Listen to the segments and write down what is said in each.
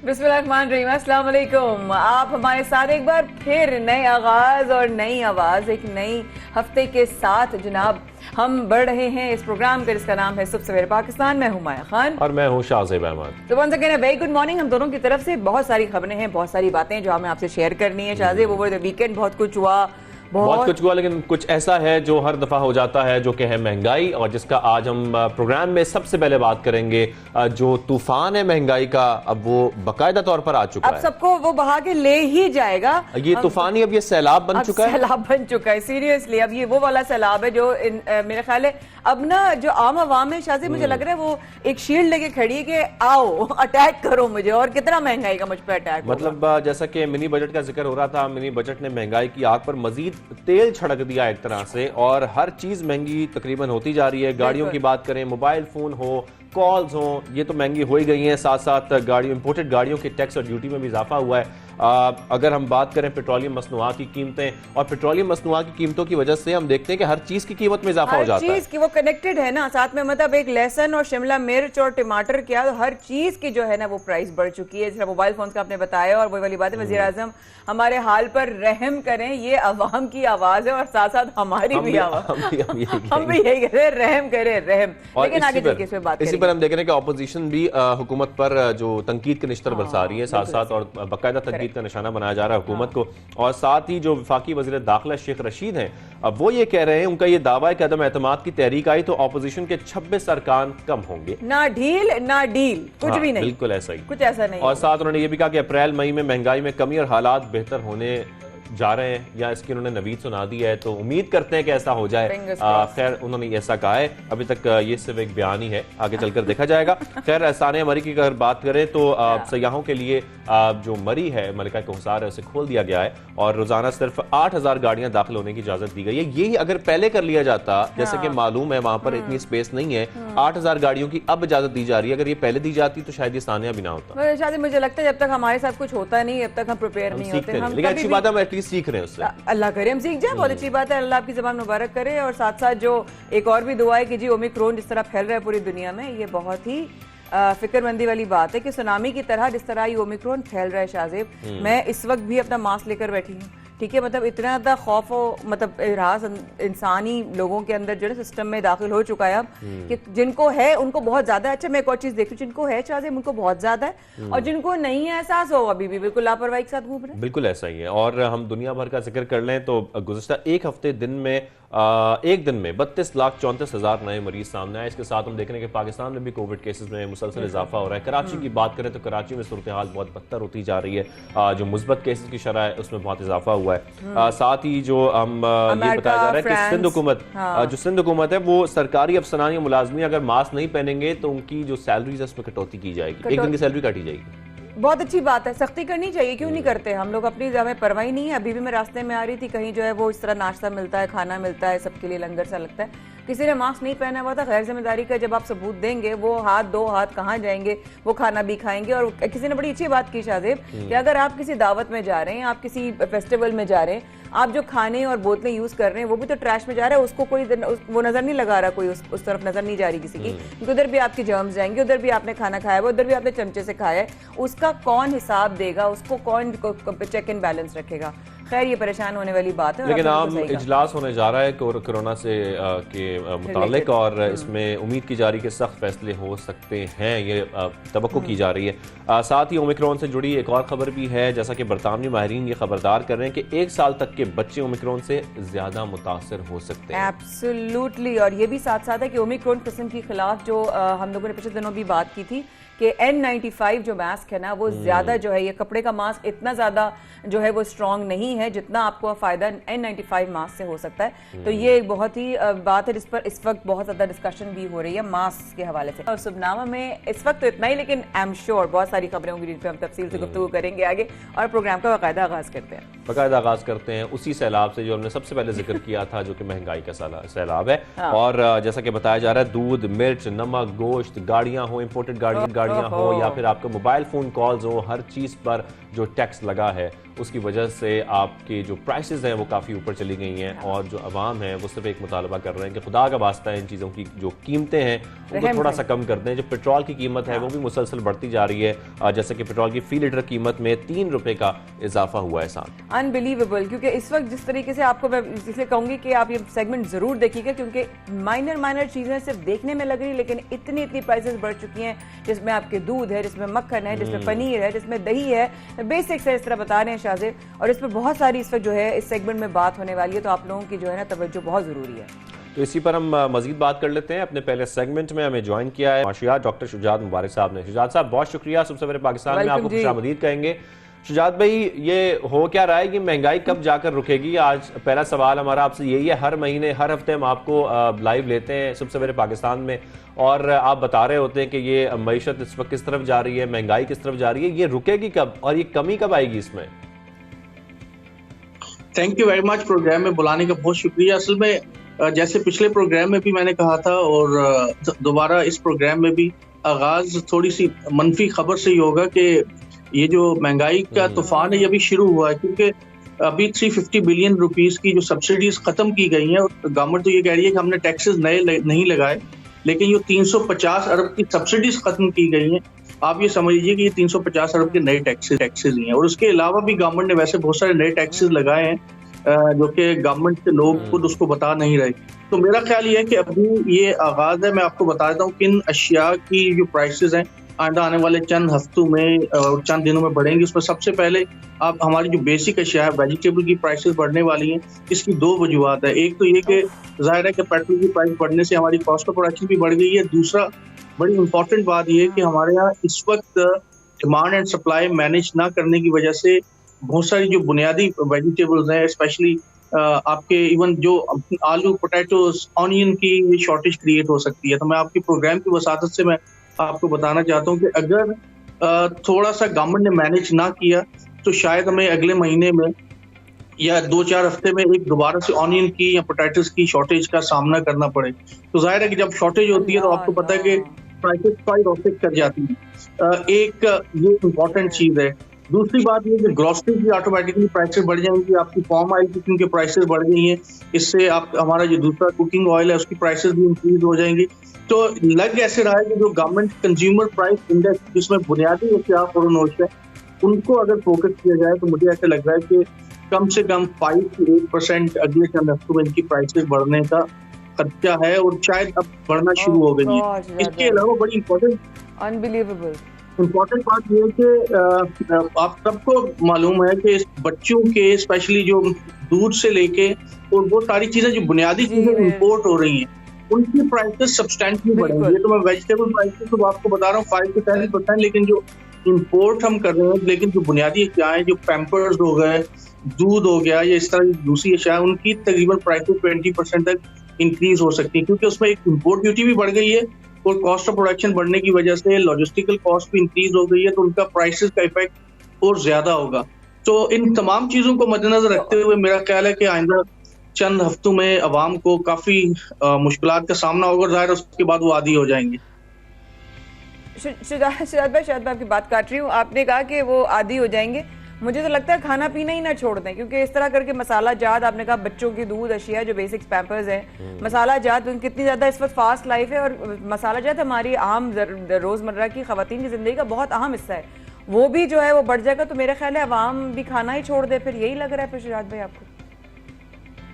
बिस्मिल्लाहिर्रहमानिर्रहीम, अस्सलाम वालेकुम। आप हमारे साथ एक बार फिर नए आगाज और नई आवाज एक नई हफ्ते के साथ जनाब हम बढ़ रहे हैं इस प्रोग्राम का जिसका नाम है सुबह सवेरे पाकिस्तान। मैं हूं माया खान और मैं हूं शाहज़ेब अहमद। तो once again very good morning. हम दोनों की तरफ से बहुत सारी खबरें हैं, बहुत सारी बातें जो हमें आपसे शेयर करनी है। शाहज़ेब ओवर द वीकेंड बहुत कुछ हुआ, बहुत कुछ हुआ, लेकिन कुछ ऐसा है जो हर दफा हो जाता है, जो कि है महंगाई, और जिसका आज हम प्रोग्राम में सबसे पहले बात करेंगे। जो तूफान है महंगाई का, अब वो बाकायदा तौर पर आ चुका है। अब सबको वो बहा के ले ही जाएगा। ये तूफान ही अब ये सैलाब बन चुका है। सैलाब बन चुका है सीरियसली। अब ये वो वाला सैलाब है जो मेरे ख्याल है अब ना जो आम आवाम है शायद मुझे लग रहा है वो एक शील्ड लेके खड़ी है कि आओ अटैक करो मुझे, और कितना महंगाई का मुझ पर अटैक। मतलब जैसा कि मिनी बजट का जिक्र हो रहा था, मिनी बजट ने महंगाई की आग पर मजीद तेल छिड़क दिया एक तरह से, और हर चीज महंगी तकरीबन होती जा रही है। गाड़ियों की बात करें, मोबाइल फोन हो, कॉल्स हो, ये तो महंगी हो ही गई हैं। साथ साथ गाड़ियों, इंपोर्टेड गाड़ियों के टैक्स और ड्यूटी में भी इजाफा हुआ है। अगर हम बात करें पेट्रोलियम मसनूआत की कीमतें, और पेट्रोलियम मसनूआत की कीमतों की वजह से हम देखते हैं कि हर चीज की कीमत में इजाफा हो जाता है। हर चीज की वो कनेक्टेड है ना साथ में, मतलब एक लहसुन और शिमला मिर्च और टमाटर क्या, तो हर चीज की जो है ना वो प्राइस बढ़ चुकी है। जैसे मोबाइल फोन का आपने बताया, और वही वाली बात है, वजीर आजम हमारे हाल पर रहम करें, ये अवाम की आवाज है और साथ साथ हमारी भी आवाज। हम भी यही कह रहे हैं, रहम करें रहम। लेकिन आगे चल के इस पे बात इसी पर हम देख रहे हैं कि ऑपोजिशन भी हुकूमत पर जो तनकीद के निश्तर बरसा रही है, साथ साथ और बाकायदा तनकीद का निशाना बनाया जा रहा है हुकूमत को। और साथ ही जो वफाकी वज़ीर दाखिला शेख रशीद हैं, अब वो ये कह रहे हैं, उनका ये दावा है कि अदम एतमाद की तहरीक आई तो ऑपोजिशन के 26 अरकान कम होंगे। ना ढील ना डील, कुछ भी नहीं, बिल्कुल ऐसा ही, कुछ ऐसा नहीं। और साथ उन्होंने ये भी कहा कि अप्रैल मई में महंगाई में कमी और हालात बेहतर होने जा रहे हैं, या इसकी उन्होंने नवीद सुना दी है, तो उम्मीद करते हैं कि ऐसा हो जाए। खैर उन्होंने ऐसा कहा है, अभी तक ये सिर्फ एक बयान ही है, आगे चलकर देखा जाएगा। खैर सानिया मरी की अगर बात करें तो सयाहों के लिए जो मरी है, मलिका कौसार है, उसे खोल दिया गया है, और रोजाना सिर्फ 8,000 गाड़ियां दाखिल होने की इजाजत दी गई है। यही अगर पहले कर लिया जाता, जैसे कि मालूम है वहां पर इतनी स्पेस नहीं है, 8,000 गाड़ियों की अब इजाजत दी जा रही है। अगर ये पहले दी जाती तो शायद ये सानिया भी ना होता। शायद मुझे लगता है जब तक हमारे साथ कुछ होता नहीं, जब तक हम प्रिपेयर नहीं होते। लेकिन अच्छी बात है, हम एटलीस्ट सीख रहे हैं उससे। अल्लाह करे हम सीख जाए, बहुत अच्छी बात है। अल्लाह आपकी ज़बान मुबारक करे। और साथ साथ जो एक और भी दुआ है कि जी ओमिक्रॉन जिस तरह फैल रहा है पूरी दुनिया में, ये बहुत ही फिक्रमंदी वाली बात है कि सुनामी की तरह जिस तरह ये ओमिक्रॉन फैल रहा है। शाहज़ेब, मैं इस वक्त भी अपना मास्क लेकर बैठी हूँ, ठीक है। मतलब इतना ज़्यादा खौफ और मतलब राज इंसानी लोगों के अंदर जो है सिस्टम में दाखिल हो चुका है अब, कि जिनको है उनको बहुत ज्यादा। अच्छा, मैं एक और चीज देखती हूँ, जिनको है शाहज़ेब उनको बहुत ज्यादा है, और जिनको नहीं है एहसास हो अभी भी बिल्कुल लापरवाही के साथ घूम रहे हैं। बिल्कुल ऐसा ही है। और हम दुनिया भर का जिक्र कर लें तो गुज़िश्ता एक हफ्ते एक दिन में 32,34,000 नए मरीज सामने आए। इसके साथ हम देख रहे हैं कि पाकिस्तान में भी कोविड केसेस में मुसलसल इजाफा हो रहा है। कराची की बात करें तो कराची में सूरत हाल बहुत बदतर होती जा रही है। जो मुस्बत केसेस की शरह है उसमें बहुत इजाफा हुआ है। साथ ही जो हम ये बताया जा रहा है कि सिंध हुकूमत है, वो सरकारी अफसरानी मुलाजमी अगर मास्क नहीं पहनेंगे तो उनकी जो सैलरीज है उसमें कटौती की जाएगी, एक दिन की सैलरी काटी जाएगी। बहुत अच्छी बात है, सख्ती करनी चाहिए, क्यों नहीं करते हम लोग अपनी, हमें परवाही नहीं है। अभी भी मैं रास्ते में आ रही थी, कहीं जो है वो इस तरह नाश्ता मिलता है, खाना मिलता है, सबके लिए लंगर सा लगता है, किसी ने मास्क नहीं पहना हुआ था। गैर जिम्मेदारी का जब आप सबूत देंगे, वो हाथ दो हाथ कहाँ जाएंगे, वो खाना भी खाएंगे। और किसी ने बड़ी अच्छी बात की शाहज़ेब कि अगर आप किसी दावत में जा रहे हैं, आप किसी फेस्टिवल में जा रहे हैं, आप जो खाने और बोतलें यूज कर रहे हैं वो भी तो ट्रैश में जा रहा है, उसको कोई वो नजर नहीं लगा रहा, कोई उस तरफ नजर नहीं जा रही किसी की, क्योंकि उधर भी आपके जर्म्स जाएंगे, उधर भी आपने खाना खाया है, उधर भी आपने चमचे से खाया है, उसका कौन हिसाब देगा, उसको कौन चेक एंड बैलेंस रखेगा। खैर ये परेशान होने वाली बात है। लेकिन आम इजलास होने जा रहा है कोरोना से के मुतालिक, और इसमें उम्मीद की जा रही है कि सख्त फैसले हो सकते हैं, ये तवक्को की जा रही है। साथ ही ओमिक्रॉन से जुड़ी एक और खबर भी है, जैसा कि बरतानवी माहिरीन ये खबरदार कर रहे हैं कि 1 साल तक के बच्चे ओमिक्रॉन से ज्यादा मुतासर हो सकते हैं। एब्सोल्युटली। और ये भी साथ साथ है कि ओमिक्रॉन किस्म के खिलाफ जो हम लोगों ने पिछले दिनों भी बात की थी कि N95 जो मास्क है ना वो ज्यादा जो है, ये कपड़े का मास्क इतना ज्यादा जो है वो स्ट्रॉन्ग नहीं है जितना आपको फायदा N95 मास्क से हो सकता है। तो ये एक बहुत ही बात है जिस पर इस वक्त बहुत ज्यादा डिस्कशन भी हो रही है मास्क के हवाले से। और सुबनामा में इस वक्त तो इतना ही, लेकिन आई एम श्योर बहुत सारी खबरें होंगी जिन पर हम तफसील से गुफ्तगू करेंगे आगे, और प्रोग्राम का बाकायदा आगाज करते हैं। बाकायदा आगाज करते हैं उसी सैलाब से जो हमने सबसे पहले जिक्र किया था, जो कि महंगाई का सैलाब है। हाँ। और जैसा कि बताया जा रहा है, दूध, मिर्च, नमक, गोश्त, गाड़ियां हो, इंपोर्टेड गाड़ियां हो, या फिर आपके मोबाइल फोन कॉल्स हो, हर चीज पर जो टैक्स लगा है उसकी वजह से आपकी जो प्राइसेस हैं वो काफ़ी ऊपर चली गई हैं। और जो अवाम है वो सिर्फ एक मुतालबा कर रहे हैं कि खुदा का वास्ता है इन चीज़ों की जो कीमतें हैं उनको थोड़ा सा कम कर दें। जो पेट्रोल की कीमत है वो भी मुसलसल बढ़ती जा रही है, जैसे कि पेट्रोल की फी लीटर कीमत में 3 रुपए का इजाफा हुआ है साथ। अनबिलीवेबल, क्योंकि इस वक्त जिस तरीके से आपको मैं इसलिए कहूंगी कि आप ये सेगमेंट जरूर देखिएगा, क्योंकि माइनर चीजें सिर्फ देखने में लग रही, लेकिन इतनी प्राइसेस बढ़ चुकी हैं, जिसमें आपके दूध है, जिसमें मक्खन है, जिसमें पनीर है, जिसमें दही है, बेसिक्स है, इस तरह बता रहे हैं शाजिर। और इस पर बहुत सारी इस वक्त जो है इस सेगमेंट में बात होने वाली है, तो आप लोगों की जो है ना तवज्जो बहुत जरूरी है। तो इसी पर हम मजीद बात कर लेते हैं। अपने पहले सेगमेंट में हमें ज्वाइन किया है माशियात डॉक्टर शुजात मुबारक साहब ने। शुजात साहब बहुत शुक्रिया, सबसे पहले पाकिस्तान में आपको खुशामदीद कहेंगे। शुजात भाई, ये हो क्या रहा है कि महंगाई कब जाकर रुकेगी? आज पहला सवाल हमारा आपसे यही है। हर महीने हर हफ्ते हम आपको लाइव लेते हैं सबसे पहले पाकिस्तान में, और आप बता रहे होते हैं कि ये मईशत इस वक्त किस तरफ जा रही है, महंगाई किस तरफ जा रही है, ये रुकेगी कब और ये कमी कब आएगी इसमें? Thank you very much, programme में बुलाने का बहुत शुक्रिया। असल में जैसे पिछले प्रोग्राम में भी मैंने कहा था और दोबारा इस प्रोग्राम में भी आगाज थोड़ी सी मनफी खबर से ही होगा कि ये जो महंगाई का तूफान है ये अभी शुरू हुआ है, क्योंकि अभी 350 बिलियन रुपीस की जो सब्सिडीज खत्म की गई हैं, गवर्नमेंट तो ये कह रही है कि हमने टैक्सेस नए नहीं लगाए, लेकिन ये 350 अरब की सब्सिडीज खत्म की गई हैं। आप ये समझ लीजिए कि ये 350 अरब के नए टैक्सेस ही हैं। और उसके अलावा भी गवर्नमेंट ने वैसे बहुत सारे नए टैक्सेस लगाए हैं जो कि गवर्नमेंट के लोग खुद उसको बता नहीं रहे। तो मेरा ख्याल ये है कि अभी ये आगाज है। मैं आपको बता देता हूँ किन अशिया की जो प्राइसेस हैं आइंदा आने वाले चंद हफ्तों में और चंद दिनों में बढ़ेंगी। उसमें सबसे पहले आप हमारी जो बेसिक अशिया है, वेजिटेबल की प्राइसेस बढ़ने वाली हैं। इसकी दो वजूहत है। एक तो ये कि जाहिर है कि पेट्रोल की प्राइस बढ़ने से हमारी कॉस्ट ऑफ प्रोडक्शन भी बढ़ गई है। दूसरा बड़ी इंपॉर्टेंट बात यह है कि हमारे यहाँ इस वक्त डिमांड एंड सप्लाई मैनेज ना करने की वजह से बहुत सारी जो बुनियादी वेजिटेबल्स हैं, स्पेशली आपके इवन जो आलू, पोटैटोज, ऑनियन की शॉर्टेज क्रिएट हो सकती है। तो मैं आपके प्रोग्राम की वसातत से मैं आपको बताना चाहता हूँ कि अगर थोड़ा सा गवर्नमेंट ने मैनेज ना किया तो शायद हमें अगले महीने में या 2-4 हफ्ते में एक दोबारा से ऑनियन की या पोटैटोज की शॉर्टेज का सामना करना पड़े। तो जाहिर है कि जब शॉर्टेज होती है तो आपको पता है कि प्राइसेस स्काई रॉकेट कर जाती है। एक ये इम्पोर्टेंट चीज है। दूसरी बात ये कि ग्रोसरी की ऑटोमेटिकली प्राइसेस बढ़ जाएंगी। आपकी पाम ऑयल की क्योंकि प्राइसेस बढ़ गई हैं, इससे आप हमारा जो दूसरा कुकिंग ऑयल है उसकी प्राइसेस भी इंक्रीज हो जाएंगी। तो लग ऐसे रहा है कि जो गवर्नमेंट कंज्यूमर प्राइस इंडेक्स जिसमें बुनियादी अशिया फरोनोश है उनको अगर फोकस किया जाए तो मुझे ऐसा लग रहा है कि कम से कम 5 से 8% अगले चंद हफ्तों में इनकी प्राइसेस बढ़ने का खर्चा है और शायद अब बढ़ना शुरू हो गई है। इसके अलावा बड़ी अनबिलीवेबल इम्पोर्टेंट बात यह है कि आप सबको मालूम है कि बच्चों के स्पेशली जो दूध से लेके और वो सारी चीजें जो बुनियादी चीजें इम्पोर्ट हो रही हैं उनकी प्राइसेस सब्सटेंशियली बढ़ेंगी। तो मैं वेजिटेबल प्राइसेस तो आपको बता रहा हूँ 5 से 10%, लेकिन जो इम्पोर्ट हम कर रहे हैं, लेकिन जो बुनियादी अशिया है, जो पैम्पर्स हो गए, दूध हो गया या इस तरह की दूसरी अशिया, उनकी तकरीबन प्राइसेस 20% तक इंक्रीज हो सकती है, क्योंकि उसमें एक इम्पोर्ट ड्यूटी भी बढ़ गई है और कॉस्ट ऑफ प्रोडक्शन बढ़ने की वजह से लॉजिस्टिकल कॉस्ट भी इंक्रीज हो गई है, तो उनका प्राइसेस का इफेक्ट और ज्यादा होगा। तो इन तमाम चीजों को मद्देनजर रखते हुए मेरा ख्याल है कि आइंदा चंद हफ्तों में अवाम को काफी मुश्किलात का सामना होगा। जाहिर उसके बाद वो आदी हो जाएंगे। शायद भाई आपकी बात काट रही हूँ। आपने कहा कि वो आदी हो जाएंगे। मुझे तो लगता है खाना पीना ही ना छोड़ दें, क्योंकि इस तरह करके मसाला जात, आपने कहा बच्चों की दूध अशिया जो बेसिक्स पैम्पर्स हैं, मसाला जात कितनी ज्यादा इस वक्त फास्ट लाइफ है और मसाला जात हमारी आम रोजमर्रा की खवातीन की जिंदगी का बहुत अहम हिस्सा है। वो भी जो है वो बढ़ जाएगा तो मेरा ख्याल है अवाम भी खाना ही छोड़ दे। फिर यही लग रहा है फिर शुजात भाई आपको?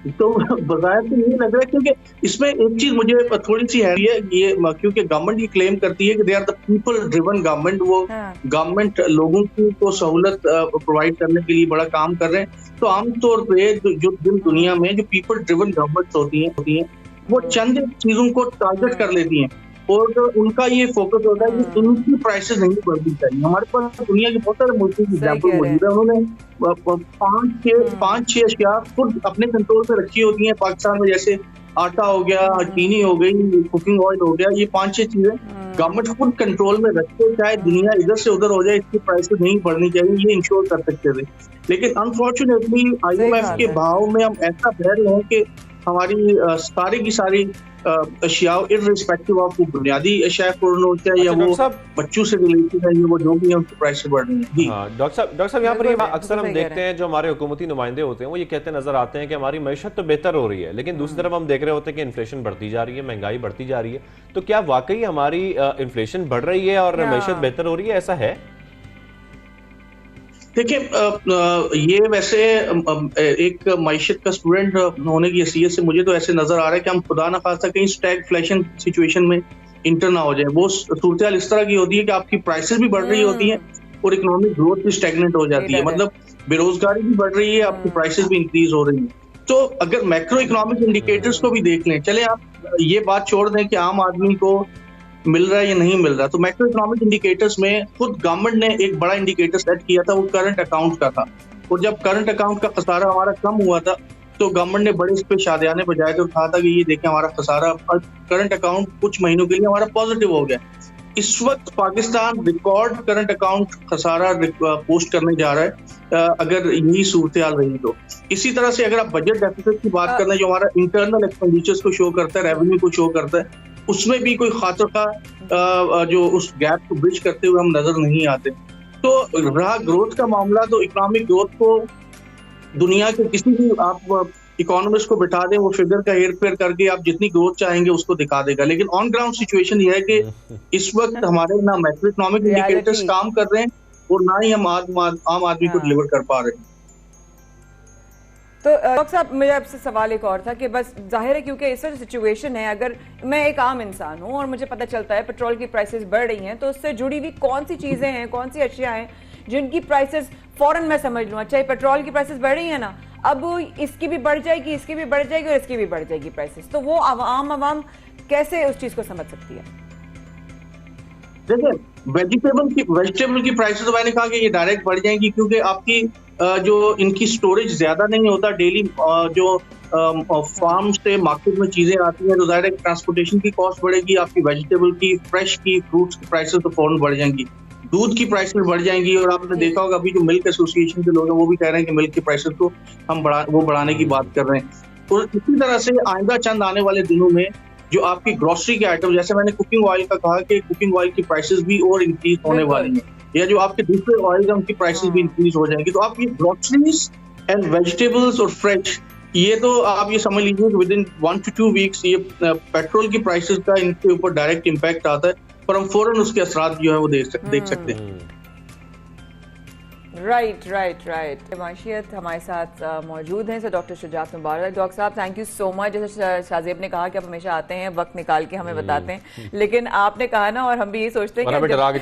तो बजाय तो यही लग रहा है, क्योंकि इसमें एक चीज मुझे थोड़ी सी है ये क्योंकि गवर्नमेंट ये क्लेम करती है कि they are the people driven government. वो गवर्नमेंट लोगों को सहूलत प्रोवाइड करने के लिए बड़ा काम कर रहे हैं। तो आमतौर पे जो दुनिया में जो पीपल ड्रिवन गवर्नमेंट होती हैं वो चंद चीजों को टारगेट कर लेती हैं। और उनका ये फोकस होता है कि इनकी प्राइसेस नहीं बढ़नी चाहिए। हमारे पास दुनिया के बहुत सारे मुल्कों की एग्जाम्पल मौजूद है, उन्होंने 5-6 अशिया खुद अपने कंट्रोल पे रखी होती हैं। पाकिस्तान में जैसे आटा हो गया, चीनी हो गई, कुकिंग ऑयल हो गया, ये 5-6 चीजें गवर्नमेंट खुद कंट्रोल में रखते, चाहे दुनिया इधर से उधर हो जाए, इसकी प्राइसेस नहीं बढ़नी चाहिए, ये इंश्योर कर सकते थे। लेकिन अनफॉर्चुनेटली IMF के भाव में हम ऐसा बह रहे हैं कि हमारी सारी की सारी अशिया इर्रिस्पेक्टिव ऑफ बुनियादी अशिया पूर्ण हो चाहे या वो बच्चों से रिलेटेड है, वो जो भी है उनकी प्राइस बढ़ रही है। डॉक्टर साहब यहाँ पर अक्सर हम देखते हैं जो हमारे हुकूमती नुमाइंदे होते हैं वो ये कहते नजर आते हैं कि हमारी मैशत तो बेहतर हो रही है, लेकिन दूसरी तरफ हम देख रहे होते हैं कि इन्फ्लेशन बढ़ती जा रही है, महंगाई बढ़ती जा रही है। तो क्या वाकई हमारी इन्फ्लेशन बढ़ रही है और मैशत बेहतर हो रही है, ऐसा है? देखिए, ये वैसे एक मईशत का स्टूडेंट होने की हैसियत से मुझे तो ऐसे नजर आ रहा है कि हम खुदा ना खासा कहीं स्टैगफ्लेशन सिचुएशन में इंटर ना हो जाए। वो सूरत इस तरह की होती है कि आपकी प्राइसेस भी बढ़ रही होती हैं और इकोनॉमिक ग्रोथ भी स्टैग्नेंट हो जाती है, मतलब बेरोजगारी भी बढ़ रही है, आपकी प्राइसेस भी इंक्रीज हो रही है। तो अगर मैक्रो इकोनॉमिक इंडिकेटर्स को भी देख लें, चले आप ये बात छोड़ दें कि आम आदमी को मिल रहा है या नहीं मिल रहा, तो मैक्रो इकोनॉमिक इंडिकेटर्स में खुद गवर्नमेंट ने एक बड़ा इंडिकेटर सेट किया था, वो करंट अकाउंट का था। और जब करंट अकाउंट का खसारा हमारा कम हुआ था तो गवर्नमेंट ने बड़े इस पे शादियाने बजाए थे और कहा था कि ये देखें हमारा खसारा, करंट अकाउंट कुछ महीनों के लिए हमारा पॉजिटिव हो गया। इस वक्त पाकिस्तान रिकॉर्ड करंट अकाउंट खसारा पोस्ट करने जा रहा है अगर यही सूरत हाल रही तो। इसी तरह से अगर आप बजट डेफिसिट की बात करना, जो हमारा इंटरनल एक्सपेंडिचर्स को शो करता है, रेवेन्यू को शो करता है, उसमें भी कोई खातर का जो उस गैप को ब्रिज करते हुए हम नजर नहीं आते। तो रहा ग्रोथ का मामला, तो इकोनॉमिक ग्रोथ को दुनिया के किसी भी आप इकोनॉमिस्ट को बिठा दें, वो फिगर का हेर फेर करके आप जितनी ग्रोथ चाहेंगे उसको दिखा देगा। लेकिन ऑन ग्राउंड सिचुएशन ये है कि इस वक्त हमारे ना मैक्रो इकोनॉमिक इंडिकेटर्स काम कर रहे हैं और ना ही हम आम आदमी को डिलीवर कर पा रहे हैं। तो डॉक्टर साहब, मेरा आपसे सवाल एक और था कि बस जाहिर है क्योंकि इस सिचुएशन है, अगर मैं एक आम इंसान हूं और मुझे पता चलता है पेट्रोल की प्राइसेस बढ़ रही हैं, तो उससे जुड़ी हुई कौन सी चीजें हैं, कौन सी अशिया हैं जिनकी प्राइसेस फौरन मैं समझ लूँ, अच्छा पेट्रोल की प्राइसेस बढ़ रही है ना, अब इसकी भी बढ़ जाएगी, इसकी भी बढ़ जाएगी और इसकी भी बढ़ जाएगी प्राइसेस, तो वो आवाम कैसे उस चीज को समझ सकती है? देखिए, वेजिटेबल की प्राइसेस तो मैंने कहा कि ये डायरेक्ट बढ़ जाएंगी, क्योंकि आपकी जो इनकी स्टोरेज ज्यादा नहीं होता, डेली जो फार्म से मार्केट में चीजें आती हैं, तो डायरेक्ट ट्रांसपोर्टेशन की कॉस्ट बढ़ेगी, आपकी वेजिटेबल की, फ्रेश की, फ्रूट्स की प्राइसेस तो फौरन बढ़ जाएंगी, दूध की प्राइसेस बढ़ जाएंगी। और आपने देखा होगा अभी जो मिल्क एसोसिएशन के लोग हैं वो भी कह रहे हैं कि मिल्क की प्राइसेस को हम बढ़ाने की बात कर रहे हैं। और इसी तरह से आइंदा चंद आने वाले दिनों में जो आपकी ग्रोसरी के आइटम, जैसे मैंने कुकिंग ऑयल का कहा कि कुकिंग ऑयल की प्राइसेस भी और इंक्रीज होने वाली हैं, या जो आपके दूसरे ऑयल हैं उनकी प्राइसेस भी इंक्रीज हो जाएंगी। तो आप ये ग्रोसरीज एंड वेजिटेबल्स और फ्रेश, ये तो आप ये समझ लीजिए कि विद इन 1 to 2 वीक्स ये पेट्रोल की प्राइसेस का इनके ऊपर डायरेक्ट इम्पैक्ट आता है, पर हम फौरन उसके असरात जो है वो देख सकते हैं। राइट। माशियत हमारे साथ मौजूद हैं, सर डॉक्टर शुजात मुबारक। डॉक्टर साहब, थैंक यू सो मच। जैसे शाहजेब ने कहा कि आप हमेशा आते हैं, वक्त निकाल के हमें बताते हैं, लेकिन आपने कहा ना, और हम भी ये सोचते हैं कि डरा के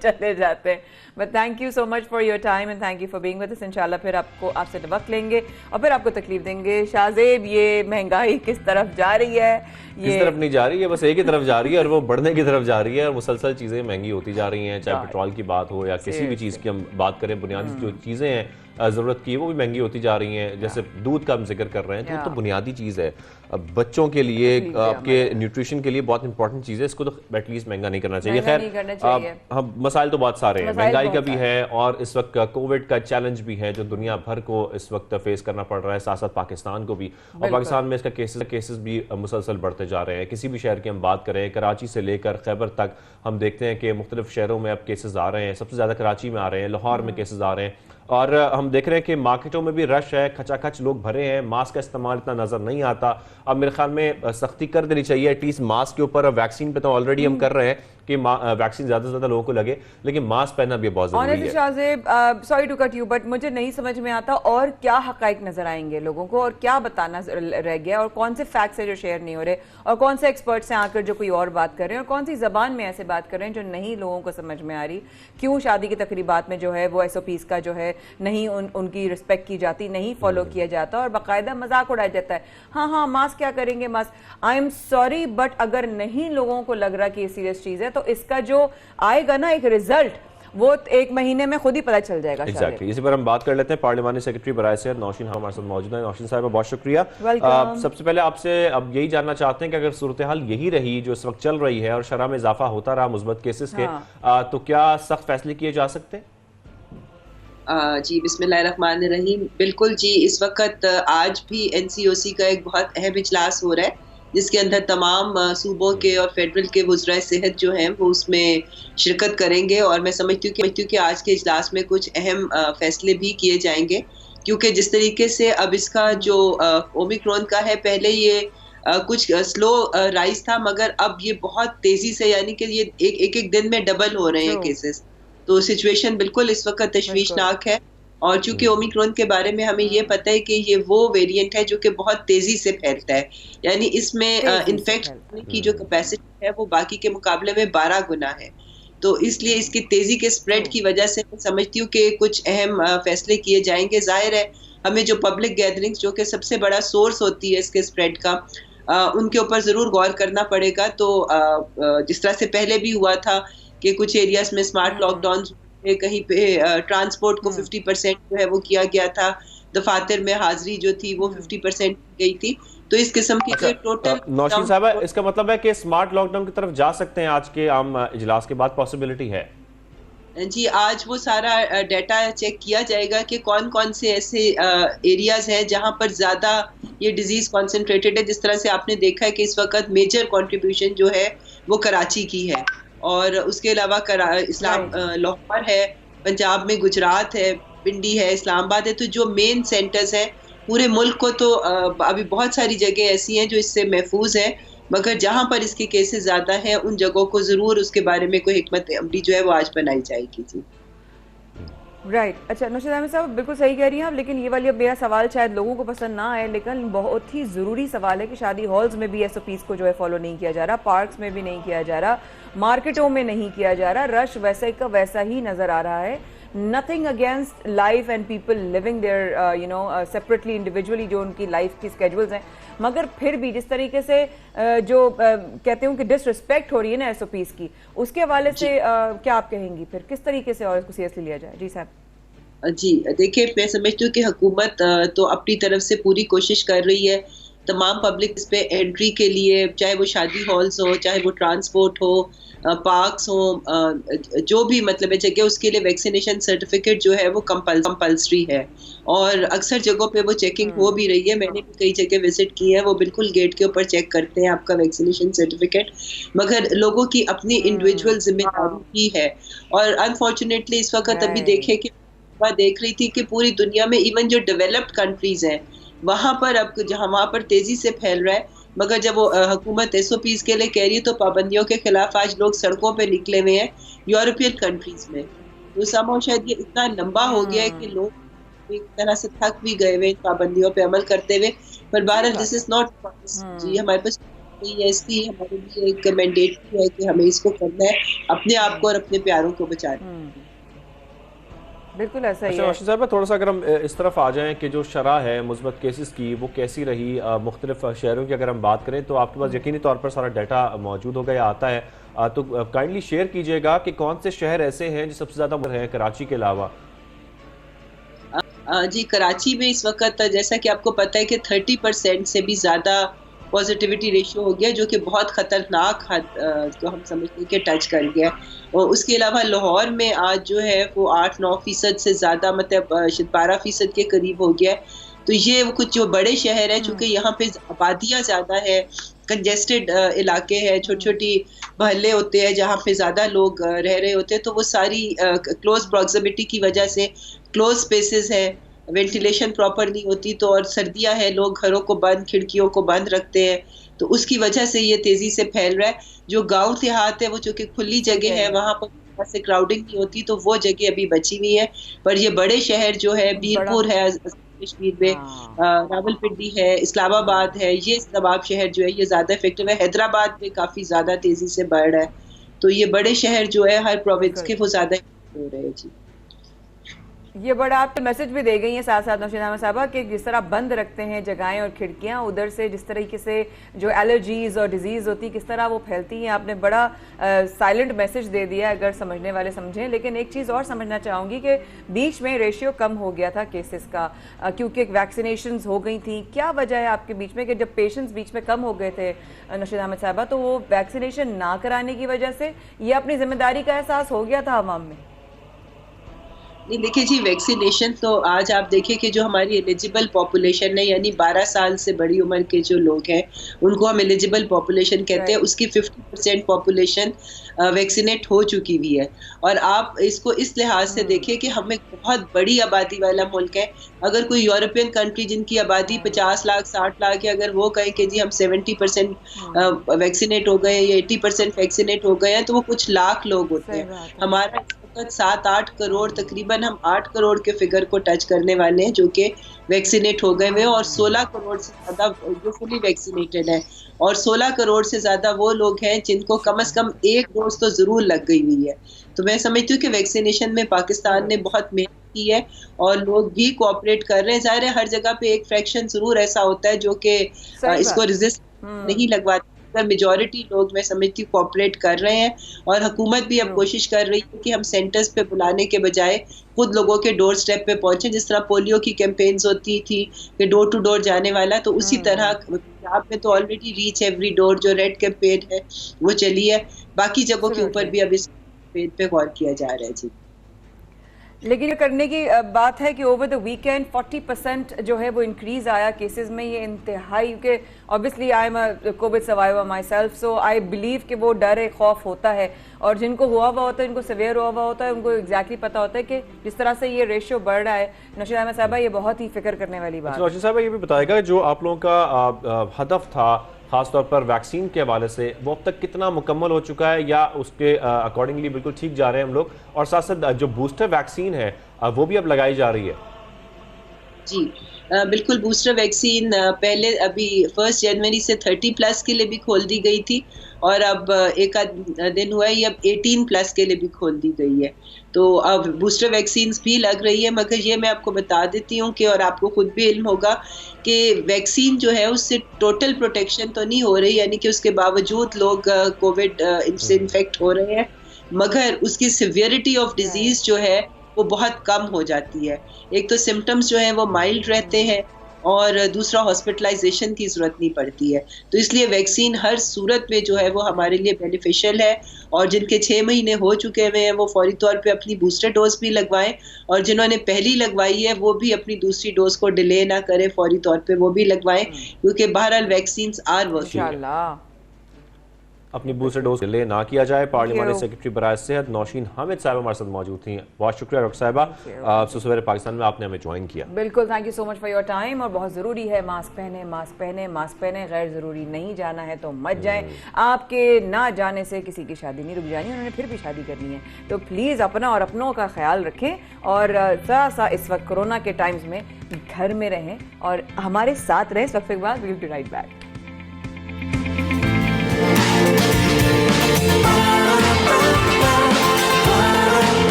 चले जाते हैं। But thank you so much for your time and thank you for being with us. इंशाल्लाह फिर आपसे वक्त लेंगे और फिर आपको तकलीफ देंगे। शाहजेब, ये महंगाई किस तरफ जा रही है? किस तरफ नहीं जा रही है, बस एक ही तरफ जा रही है और वो बढ़ने की तरफ जा रही है, और मुसलसल चीज़ें महंगी होती जा रही हैं, चाहे पेट्रोल की बात हो या किसी भी चीज़ की हम बात करें, बुनियादी जो चीज़ें हैं ज़रूरत की, वो भी महंगी होती जा रही हैं। जैसे दूध का हम जिक्र कर रहे हैं, दूध तो बुनियादी चीज़ है, बच्चों के लिए, आपके न्यूट्रिशन के लिए बहुत इंपॉर्टेंट चीज़ है, इसको तो एटलीस्ट महंगा नहीं करना चाहिए। खैर, हम मसाइल तो बहुत सारे हैं, महंगाई का भी है और इस वक्त कोविड का चैलेंज भी है जो दुनिया भर को इस वक्त फेस करना पड़ रहा है, साथ साथ पाकिस्तान को भी। और पाकिस्तान में इसका केसेस भी मुसलसल बढ़ते जा रहे हैं। किसी भी शहर की हम बात करें, कराची से लेकर खैबर तक, हम देखते हैं कि मुख्तलिफ शहरों में अब केसेस आ रहे हैं। सबसे ज़्यादा कराची में आ रहे हैं, लाहौर में केसेस आ रहे हैं, और हम देख रहे हैं कि मार्केटों में भी रश है, खचाखच लोग भरे हैं, मास्क का इस्तेमाल इतना नजर नहीं आता। अब मेरे ख्याल में सख्ती कर देनी चाहिए एटलीस्ट मास्क के ऊपर। वैक्सीन पे तो ऑलरेडी हम कर रहे हैं, कि वैक्सीन ज्यादा से ज्यादा लोगों को लगे, लेकिन मास्क पहनना भी बहुत जरूरी है। Shahzeb, sorry to cut you, but मुझे नहीं समझ में आता और क्या हकाइक नजर आएंगे लोगों को, और क्या बताना रह गया, और कौन से फैक्ट्स है जो शेयर नहीं हो रहे, और कौन से एक्सपर्ट्स हैं आकर जो कोई और बात कर रहे हैं, और कौन सी जबान में ऐसे बात कर रहे हैं जो नहीं लोगों को समझ में आ रही। क्यों शादी की तकरीबात में जो है वो SOPs का जो है नहीं उनकी रिस्पेक्ट की जाती, नहीं फॉलो किया जाता, और बाकायदा मजाक उड़ाया जाता है। हाँ, मास्क क्या करेंगे, mask. I am sorry, but अगर नहीं लोगों को लग रहा कि ये सीरियस चीज है तो इसका जो आएगा ना एक रिजल्ट, वो 1 महीने में खुद ही पता चल जाएगा। एग्जैक्टली, इसी पर हम बात कर लेते हैं। पार्लिमानी सेक्रेटरी बराए सेहत नौशीन हमारे साथ मौजूद है। नौशीन साहब, बहुत शुक्रिया। सबसे पहले आपसे अब यही जानना चाहते हैं कि अगर सूरत हाल यही रही जो इस वक्त चल रही है और शरह में इजाफा होता रहा मुस्बत केसेस के, तो क्या सख्त फैसले किए जा सकते हैं? जी, बिस्मिल्लाहिर्रहमानिर्रहीम। बिल्कुल जी, इस वक्त आज भी NCOC का एक बहुत अहम इजलास हो रहा है जिसके अंदर तमाम सूबों के और फेडरल के वुज़राए सेहत जो हैं वो उसमें शिरकत करेंगे, और मैं समझती हूँ कि आज के इजलास में कुछ अहम फैसले भी किए जाएंगे, क्योंकि जिस तरीके से अब इसका जो ओमिक्रॉन का है, पहले ये कुछ स्लो राइज था, मगर अब ये बहुत तेजी से, यानी कि ये एक दिन में डबल हो रहे हैं केसेस। तो सिचुएशन बिल्कुल इस वक्त तशवीशनाक है, और चूंकि ओमिक्रॉन के बारे में हमें ये पता है कि ये वो वेरिएंट है जो कि बहुत तेजी से फैलता है, यानी इसमें इन्फेक्ट होने की जो कैपेसिटी है वो बाकी के मुकाबले में 12 गुना है। तो इसलिए इसकी तेजी के स्प्रेड की वजह से मैं समझती हूँ कि कुछ अहम फैसले किए जाएंगे। जाहिर है हमें जो पब्लिक गैदरिंग्स जो कि सबसे बड़ा सोर्स होती है इसके स्प्रेड का, उनके ऊपर जरूर गौर करना पड़ेगा। तो जिस तरह से पहले भी हुआ था कि कुछ एरियाज में स्मार्ट लॉकडाउन, कहीं पे ट्रांसपोर्ट को 50% जो है वो किया गया था, दफातर में हाजिरी जो थी वो 50% गई थी। तो इस किस्म की टोटल नौशीन साहब, इसका मतलब है कि स्मार्ट लॉकडाउन की तरफ जा सकते हैं आज के आम इजलास के बाद, पॉसिबिलिटी है? जी, आज वो सारा डाटा चेक किया जाएगा कि कौन कौन से ऐसे एरियाज हैं जहां पर ज्यादा ये डिजीज कॉन्सेंट्रेटेड है। जिस तरह से आपने देखा है कि इस वक्त मेजर कंट्रीब्यूशन जो है वो कराची की है, और उसके अलावा लाहौर है, पंजाब में गुजरात है, पिंडी है, इस्लामाबाद है। तो जो मेन सेंटर्स हैं पूरे मुल्क को, तो अभी बहुत सारी जगह ऐसी हैं जो इससे महफूज है, मगर जहां पर इसके केसेस ज्यादा हैं उन जगहों को जरूर उसके बारे में कोई हिकमत अमली जो है वो आज बनाई जाएगी। जी राइट। अच्छा नौशीन अहमद साहब, बिल्कुल सही कह रही हैं आप, लेकिन ये वाली अब मेरा सवाल शायद लोगों को पसंद ना आए, लेकिन बहुत ही ज़रूरी सवाल है कि शादी हॉल्स में भी SOPs को जो है फॉलो नहीं किया जा रहा, पार्क्स में भी नहीं किया जा रहा, मार्केटों में नहीं किया जा रहा, रश वैसे का वैसा ही नज़र आ रहा है। Nothing against life and people living there separately, individually, जो उनकी लाइफ की स्केड्यूल्स हैं, मगर फिर भी जिस तरीके से जो कहते हैं कि डिसरिस्पेक्ट हो रही है ना SOPs की, उसके हवाले से क्या आप कहेंगी, फिर किस तरीके से और इसको सीरियसली लिया जाए? जी साहब। जी देखिए, मैं समझती हूँ कि हुकूमत तो अपनी तरफ से पूरी कोशिश कर रही है तमाम पब्लिक पे एंट्री के लिए, चाहे वो शादी हॉल्स हो, चाहे वो ट्रांसपोर्ट हो, पार्क्स हो, जो भी मतलब है जगह, उसके लिए वैक्सीनेशन सर्टिफिकेट जो है वो कंपल्सरी है, और अक्सर जगहों पे वो चेकिंग हो भी रही है। मैंने भी कई जगह विजिट की है, वो बिल्कुल गेट के ऊपर चेक करते हैं आपका वैक्सीनेशन सर्टिफिकेट, मगर लोगों की अपनी इंडिविजुअल जिम्मेदारी ही है। और अनफॉर्चुनेटली इस वक्त अभी देखे कि देख रही थी कि पूरी दुनिया में इवन जो डेवलप्ड कंट्रीज हैं वहां पर अब जहां वहां पर तेजी से फैल रहा है, मगर जब वो हुकूमत SOPs के लिए कह रही है तो पाबंदियों के खिलाफ आज लोग सड़कों पे निकले हुए हैं यूरोपियन कंट्रीज में। तो समझो शायद ये इतना लंबा हो गया है कि लोग एक तरह से थक भी गए हुए पाबंदियों पे अमल करते हुए। पर बहरहाल दिस इज नॉट जी, हमारे पास है, इसकी हमारे लिए एक मैंडेट है कि हमें इसको करना है, अपने आप को और अपने प्यारों को बचाना। बिल्कुल ऐसा ही है। नौशीन साहब, थोड़ा सा अगर हम इस तरफ आ जाएं कि जो शरह है मुस्बत केसेस की वो कैसी रही मुख्तलिफ शहरों की, अगर हम बात करें तो आपके पास यकीनी तौर पर सारा डाटा मौजूद होगा या आता है, तो काइंडली शेयर कीजिएगा कि कौन से शहर ऐसे हैं जो सबसे ज़्यादा हैं कराची के अलावा? जी, कराची में इस वक्त जैसा कि आपको पता है कि 30% से भी ज़्यादा पॉजिटिविटी रेशियो हो गया, जो कि बहुत ख़तरनाक हद को हम समझते हैं कि टच कर गया। और उसके अलावा लाहौर में आज जो है वो 8-9% से ज़्यादा, मतलब 12% के करीब हो गया। तो ये वो कुछ जो बड़े शहर है, चूँकि यहाँ पे आबादियाँ ज़्यादा है, कंजेस्टेड इलाके हैं, छोटी छोटी मोहल्ले होते हैं जहाँ पे ज़्यादा लोग रह रहे होते हैं, तो वो सारी क्लोज प्रॉक्सिमिटी की वजह से क्लोज स्पेसेस है, वेंटिलेशन प्रॉपर नहीं होती, तो और सर्दियां है, लोग घरों को बंद, खिड़कियों को बंद रखते हैं, तो उसकी वजह से ये तेजी से फैल रहा है। जो गांव देहात है वो चूंकि खुली जगह है, वहां पर से क्राउडिंग नहीं होती, तो वो जगह अभी बची हुई है। पर ये बड़े शहर जो है, बीरपुर है कश्मीर में, रावलपिंडी है, इस्लामाबाद है, ये तमाम शहर जो है ये ज्यादा इफेक्टिव है। हैदराबाद में काफी ज्यादा तेजी से बढ़ रहा है। तो ये बड़े शहर जो है हर प्रोविंस के वो ज्यादा हो रहे हैं। जी, ये बड़ा आप मैसेज भी दे गई हैं साथ साथ नौशीन अहमद साहबा कि जिस तरह बंद रखते हैं जगहें और खिड़कियां, उधर से जिस तरीके से जो एलर्जीज और डिजीज़ होती किस तरह वो फैलती हैं। आपने बड़ा साइलेंट मैसेज दे दिया अगर समझने वाले समझें। लेकिन एक चीज़ और समझना चाहूँगी कि बीच में रेशियो कम हो गया था केसेस का क्योंकि वैक्सीनेशंस हो गई थी। क्या वजह है आपके बीच में कि जब पेशेंट्स बीच में कम हो गए थे नौशीन अहमद साहबा, तो वो वैक्सीनेशन ना कराने की वजह से या अपनी जिम्मेदारी का एहसास हो गया था आवाम में? नहीं, देखिए जी, वैक्सीनेशन तो आज आप देखिए कि जो हमारी एलिजिबल पॉपुलेशन है, यानी 12 साल से बड़ी उम्र के जो लोग हैं उनको हम एलिजिबल पॉपुलेशन कहते हैं, उसकी 50% पॉपुलेशन वैक्सीनेट हो चुकी हुई है। और आप इसको इस लिहाज से देखिए कि हम एक बहुत बड़ी आबादी वाला मुल्क है। अगर कोई यूरोपियन कंट्री जिनकी आबादी 50 लाख 60 लाख है, अगर वो कहें कि जी हम 70% वैक्सीनेट हो गए या 80% वैक्सीनेट हो गए हैं, तो वो कुछ लाख लोग होते हैं। हमारा 7-8 करोड़, तकरीबन हम 8 करोड़ के फिगर को टच करने वाले हैं जो कि वैक्सीनेट हो गए हुए, और 16 करोड़ से ज्यादा जो फुली वैक्सीनेटेड है, और 16 करोड़ से ज्यादा वो लोग हैं जिनको कम से कम एक डोज तो जरूर लग गई हुई है। तो मैं समझती हूँ कि वैक्सीनेशन में पाकिस्तान ने बहुत मेहनत की है और लोग भी कोऑपरेट कर रहे हैं। जाहिर है हर जगह पे एक फ्रैक्शन जरूर ऐसा होता है जो कि इसको रेजिस्ट नहीं लगवाता, पर मेजॉरिटी लोग मैं समझती हूँ कोऑपरेट कर रहे हैं। और हुकूमत भी अब कोशिश कर रही है कि हम सेंटर्स पे बुलाने के बजाय खुद लोगों के डोर स्टेप पे पहुंचे। जिस तरह पोलियो की कैंपेन्स होती थी कि डोर टू डोर जाने वाला, तो उसी तरह पंजाब में तो ऑलरेडी रीच एवरी डोर जो रेड कैंपेन है वो चली है। बाकी जगहों के ऊपर भी अब इस कैंपेन पे गौर किया जा रहा है। जी, लेकिन ये करने की बात है कि ओवर द वीकेंड 40% जो है वो इंक्रीज आया केसेस में। ये इंतहाई के obviously I am a Covid survivor my self, so I believe कि वो डर खौफ होता है, और जिनको हुआ हुआ होता है, जिनको सिवियर हुआ हुआ होता है, उनको एग्जैक्टली पता होता है कि जिस तरह से ये रेशियो बढ़ रहा है। नौशीन अहमद साहबा, ये बहुत ही फिक्र करने वाली बात है। नौशीन साहब ये भी बताएगा जो आप लोगों का हदफ था खासतौर पर वैक्सीन के हवाले से, वो अब तक कितना मुकम्मल हो चुका है या उसके अकॉर्डिंगली बिल्कुल ठीक जा रहे हैं हम लोग? और साथ साथ जो बूस्टर वैक्सीन है वो भी अब लगाई जा रही है? जी, बिल्कुल। बूस्टर वैक्सीन पहले अभी 1 जनवरी से 30+ के लिए भी खोल दी गई थी, और अब एक दिन हुआ है ये अब 18+ के लिए भी खोल दी गई है। तो अब बूस्टर वैक्सीन भी लग रही है, मगर ये मैं आपको बता देती हूँ कि, और आपको खुद भी इल्म होगा कि वैक्सीन जो है उससे टोटल प्रोटेक्शन तो नहीं हो रही, यानी कि उसके बावजूद लोग कोविड से इन्फेक्ट हो रहे हैं, मगर उसकी सिवियरिटी ऑफ डिजीज जो है वो बहुत कम हो जाती है। एक तो सिम्टम्स जो हैं वो माइल्ड रहते हैं, और दूसरा हॉस्पिटलाइजेशन की जरूरत नहीं पड़ती है। तो इसलिए वैक्सीन हर सूरत में जो है वो हमारे लिए बेनिफिशियल है। और जिनके 6 महीने हो चुके हुए हैं वो फौरी तौर पे अपनी बूस्टर डोज भी लगवाएं, और जिन्होंने पहली लगवाई है वो भी अपनी दूसरी डोज को डिले ना करें, फौरी तौर पे वो भी लगवाएं, क्योंकि बहरहाल वैक्सीन आर वर्किंग। अपनी बूस्टर डोज डिले ना किया जाए। पार्लियामानी सेक्रेटरी बराए सेहत नौशीन हामिद साहब हमारे साथ मौजूद थी। बहुत शुक्रिया डॉक्टर साहिबा, सवेरे पाकिस्तान में आपने हमें ज्वाइन किया। बिल्कुल, thank you so much for your time. और बहुत ज़रूरी है मास्क पहने, मास्क पहने, मास्क पहने। गैर ज़रूरी नहीं जाना है तो मत जाएं। आपके ना जाने से किसी की शादी नहीं रुक जानी, उन्होंने फिर भी शादी करनी है, तो प्लीज़ अपना और अपनों का ख्याल रखें। और सा इस वक्त कोरोना के टाइम्स में घर में रहें और हमारे साथ रहें। इस वक्त के बाद we will be right back.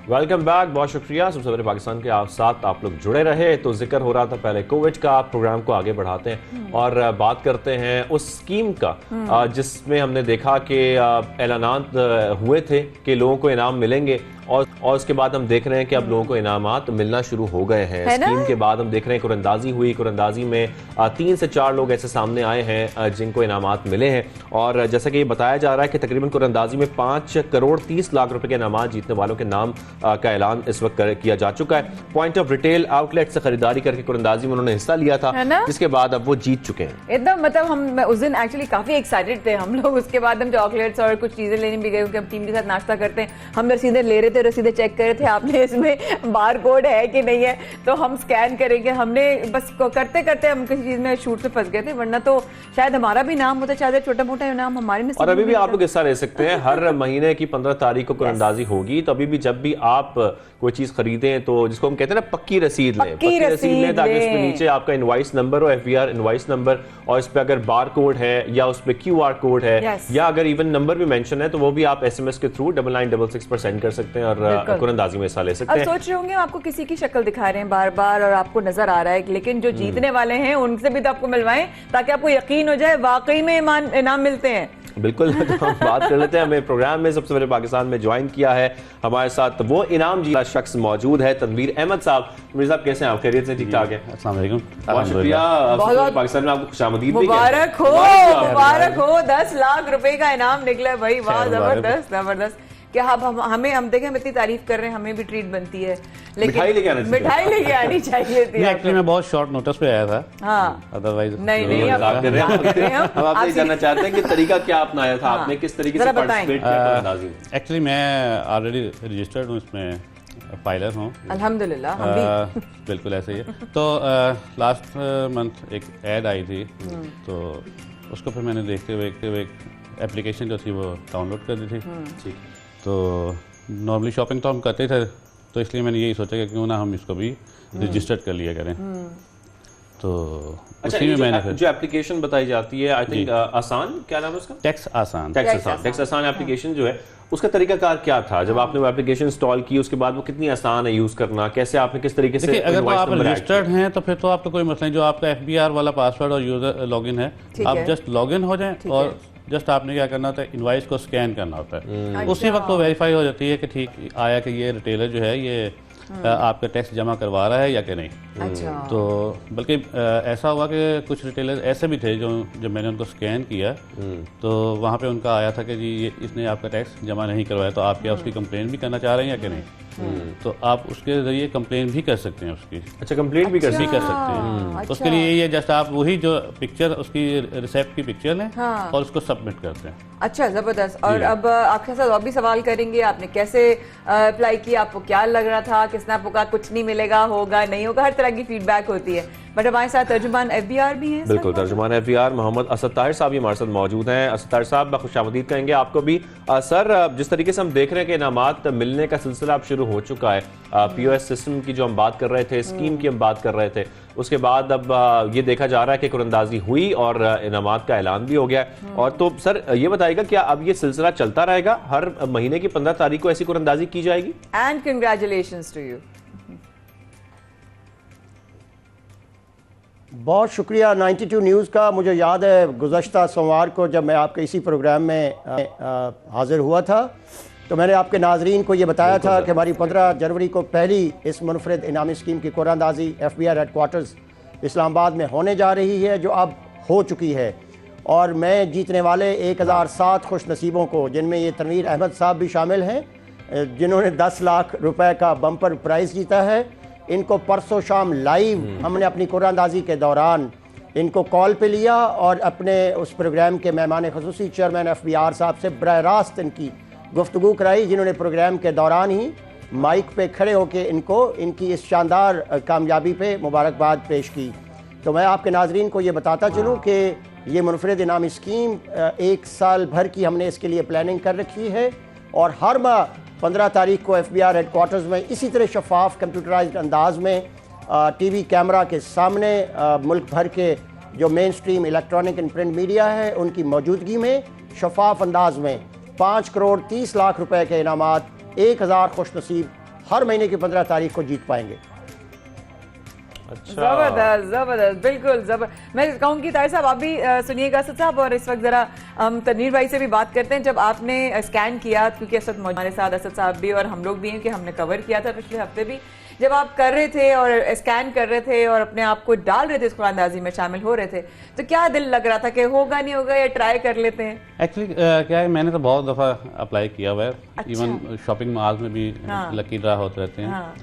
Welcome back, बहुत शुक्रिया। सबसे पहले पाकिस्तान के साथ आप लोग जुड़े रहे। तो जिक्र हो रहा था पहले कोविड का, प्रोग्राम को आगे बढ़ाते हैं और बात करते हैं उस स्कीम का जिसमें हमने देखा कि ऐलानात हुए थे कि लोगों को इनाम मिलेंगे, और उसके बाद हम देख रहे हैं कि अब लोगों को इनामात मिलना शुरू हो गए हैं। स्कीम के बाद हम देख रहे हैं कुरंदाजी हुई, कुरंदाजी में 3 से 4 लोग ऐसे सामने आए हैं जिनको इनामात मिले हैं। और जैसा कि ये बताया जा रहा है कि तकरीबन कुरंदाजी में 5 करोड़ 30 लाख रुपए के इनामात जीतने वालों के नाम का ऐलान इस वक्त किया जा चुका है। पॉइंट ऑफ रिटेल आउटलेट से खरीदारी करके कुरंदाजी में उन्होंने हिस्सा लिया था, जिसके बाद अब वो जीत चुके हैं। एकदम मतलब हम उस दिन एक्चुअली काफी एक्साइटेड थे हम लोग। उसके बाद हम चॉकलेट्स और कुछ चीजें लेने भी गए क्योंकि हम टीम के साथ नाश्ता करते हैं। हम रसीदें ले रहे थे, रसीदें चेक कर रहे थे आपने इसमें बार कोड है कि नहीं है, तो हम स्कैन करेंगे। हमने बस करते करते हम किसी चीज में शूट से फंस गए थे, वरना तो शायद हमारा भी नाम होता, शायद छोटा मोटा इनाम हमारे नसीब में। और अभी भी आप लोग हिस्सा ले सकते हैं। हर महीने की 15 तारीख को कुरंदाजी होगी, तो अभी भी जब भी आप कोई चीज खरीदें तो जिसको हम कहते हैं ना पक्की रसीद लें, पक्की रसीद लें ताकि उसके नीचे आपका इनवॉइस नंबर हो, FBR इनवॉइस नंबर, और इस पे अगर बार कोड है या उस पे QR कोड है या अगर इवन नंबर भी मेंशन है तो वो भी आप SMS के थ्रू 9966 पर सेंड कर सकते हैं और कुरंदाजी में हिस्सा ले सकते हैं। अब सोच रहे होंगे आपको किसी की शक्ल दिखा रहे हैं बार बार और आपको नजर आ रहा है, लेकिन जो जीतने वाले हैं उनसे भी तो आपको मिलवाएं ताकि आपको यकीन हो जाए वाकई में इनाम मिलते हैं। बिल्कुल, तो हम बात कर लेते हैं। हमें प्रोग्राम में सबसे पहले पाकिस्तान में ज्वाइन किया है हमारे साथ वो इनाम जीता शख्स मौजूद है, तनवीर अहमद साहब। तनवीर साहब कैसे हैं आप? खैरियत से? ठीक ठाक है, अस्सलाम वालेकुम। बहुत शुक्रिया, पाकिस्तान में आपको खुशामदीद। मुबारक हो 10 लाख रुपए का इनाम निकला भाई, वाह जबरदस्त जबरदस्त। क्या हम देखें, हम इतनी तारीफ कर रहे हैं, हमें भी ट्रीट बनती है, लेकिन मिठाई लेके आनी चाहिए थी। एक्चुअली मैं बहुत शॉर्ट नोटिस पे आया था। हाँ, अदरवाइज नहीं अब आप जानना चाहते हैं कि तरीका क्या अपनाया था आपने, किस तरीके से पार्टिसिपेट किया? एक्चुअली मैं ऑलरेडी रजिस्टर्ड हूँ, इसमें पायलट हूँ अल्हम्दुलिल्लाह। हम भी बिल्कुल ऐसे ही है। तो लास्ट मंथ एक ऐड आई थी, तो उसको फिर मैंने देखते हुए एक एप्लीकेशन जो थी वो डाउनलोड कर दी थी। तो नॉर्मली शॉपिंग तो हम करते थे, तो इसलिए मैंने यही सोचा कि क्यों ना हम इसको भी रजिस्टर्ड कर लिया करें। तो उसी में मैंने जो एप्लीकेशन बताई जाती है, आई थिंक आसान, क्या नाम है उसका? टैक्स आसान एप्लीकेशन जो है उसका तरीकाकार क्या था? जब आपने वो एप्लीकेशन इंस्टॉल की उसके बाद वो कितनी आसान है यूज करना, कैसे आपने किस तरीके से? अगर तो आप रजिस्टर्ड हैं तो फिर तो आपका कोई मसला नहीं, जो आपका FBR वाला पासवर्ड और यूजर लॉगिन है, आप जस्ट लॉगिन हो जाएं और जस्ट आपने क्या करना होता है, इनवॉइस को स्कैन करना होता है। उसी वक्त वो वेरीफाई हो जाती है कि ठीक आया कि ये रिटेलर जो है ये आपका टैक्स जमा करवा रहा है या कि नहीं। अच्छा। तो बल्कि ऐसा हुआ कि कुछ रिटेलर ऐसे भी थे जो जब मैंने उनको स्कैन किया तो वहाँ पे उनका आया था कि जी ये इसने आपका टैक्स जमा नहीं करवाया, तो आप क्या उसकी कंप्लेन भी करना चाह रहे हैं या कि नहीं? तो आप उसके जरिए कंप्लेन भी कर सकते हैं उसकी। अच्छा, कंप्लेंट भी कर सकते हैं। तो उसके लिए ये जस्ट आप वही जो पिक्चर उसकी रिसेप्ट की पिक्चर लें और उसको सबमिट करते हैं। अच्छा, जबरदस्त। और अब आपके साथ और भी सवाल करेंगे, आपने कैसे अप्लाई किया, आपको क्या लग रहा था, किसने आपको कहा कुछ नहीं मिलेगा, होगा नहीं होगा, हर तरह की फीडबैक होती है। बट हमारे साथ तर्जुमान FBR भी हैं। बिल्कुल, तर्जुमान FBR मोहम्मद असद ताहिर साहब भी हमारे साथ मौजूद हैं। असद ताहिर साहब, खुशामदीद कहेंगे आपको भी। सर, जिस तरीके से हम देख रहे हैं कि इनामात मिलने का सिलसिला अब शुरू हो चुका है, POS सिस्टम की जो हम बात कर रहे थे, स्कीम की हम बात कर रहे थे, उसके बाद अब ये देखा जा रहा है कि कुरंदाजी हुई और इनामात का ऐलान भी हो गया। और तो सर ये बताइएगा, क्या अब ये सिलसिला चलता रहेगा? हर महीने की 15 तारीख को ऐसी कुरंदाजी की जाएगी? And congratulations to you. बहुत शुक्रिया 92 न्यूज़ का। मुझे याद है गुज़श्ता सोमवार को जब मैं आपके इसी प्रोग्राम में हाज़िर हुआ था तो मैंने आपके नाजरीन को ये बताया था कि हमारी 15 जनवरी को पहली इस मुनफरिद इनामी स्कीम की कुरानदाजी FBR हेडक्वार्टर्स इस्लामाबाद में होने जा रही है, जो अब हो चुकी है। और मैं जीतने वाले 1007 खुश नसीबों को, जिनमें ये तनवीर अहमद साहब भी शामिल हैं, जिन्होंने 10 लाख रुपए का बम्पर प्राइज़ जीता है, इनको परसों शाम लाइव हमने अपनी कुरानदाजी के दौरान इनको कॉल पे लिया और अपने उस प्रोग्राम के मेहमान ख़ुसूसी चेयरमैन FBR साहब से बराह रास्त इनकी गुफ्तगू कराई, जिन्होंने प्रोग्राम के दौरान ही माइक पे खड़े होकर इनको इनकी इस शानदार कामयाबी पे मुबारकबाद पेश की। तो मैं आपके नाजरीन को ये बताता चलूँ कि ये मुनफरिद इनामी स्कीम 1 साल भर की हमने इसके लिए प्लानिंग कर रखी है और हर माह 15 तारीख को FBR हेडक्वार्टर्स में इसी तरह शफाफ कंप्यूटराइज्ड अंदाज में TV कैमरा के सामने मुल्क भर के जो main stream electronic and print media है उनकी मौजूदगी में शफाफ अंदाज में 5 करोड़ 30 लाख रुपए के इनामात 1000 खुश नसीब हर महीने की 15 तारीख को जीत पाएंगे। जबरदस्त जबरदस्त, बिल्कुल जबरदस्त। मैं कहूँगी ताहिर साहब आप भी सुनिएगा असद साहब, और इस वक्त जरा हम तनवीर भाई से भी बात करते हैं। जब आपने स्कैन किया, क्योंकि असद हमारे साथ असद साहब भी और हम लोग भी हैं कि हमने कवर किया था पिछले हफ्ते भी, जब आप कर रहे थे और स्कैन कर रहे थे और अपने आप को डाल रहे थे इस कुरानंदाजी में शामिल हो रहे थे, तो क्या दिल लग रहा था कि होगा नहीं होगा या ट्राई कर लेते हैं? एक्चुअली क्या है, मैंने तो बहुत दफ़ा अप्लाई किया हुआ है। अच्छा। इवन शॉपिंग मॉल में भी लकी ड्रा होते रहते हैं। हाँ।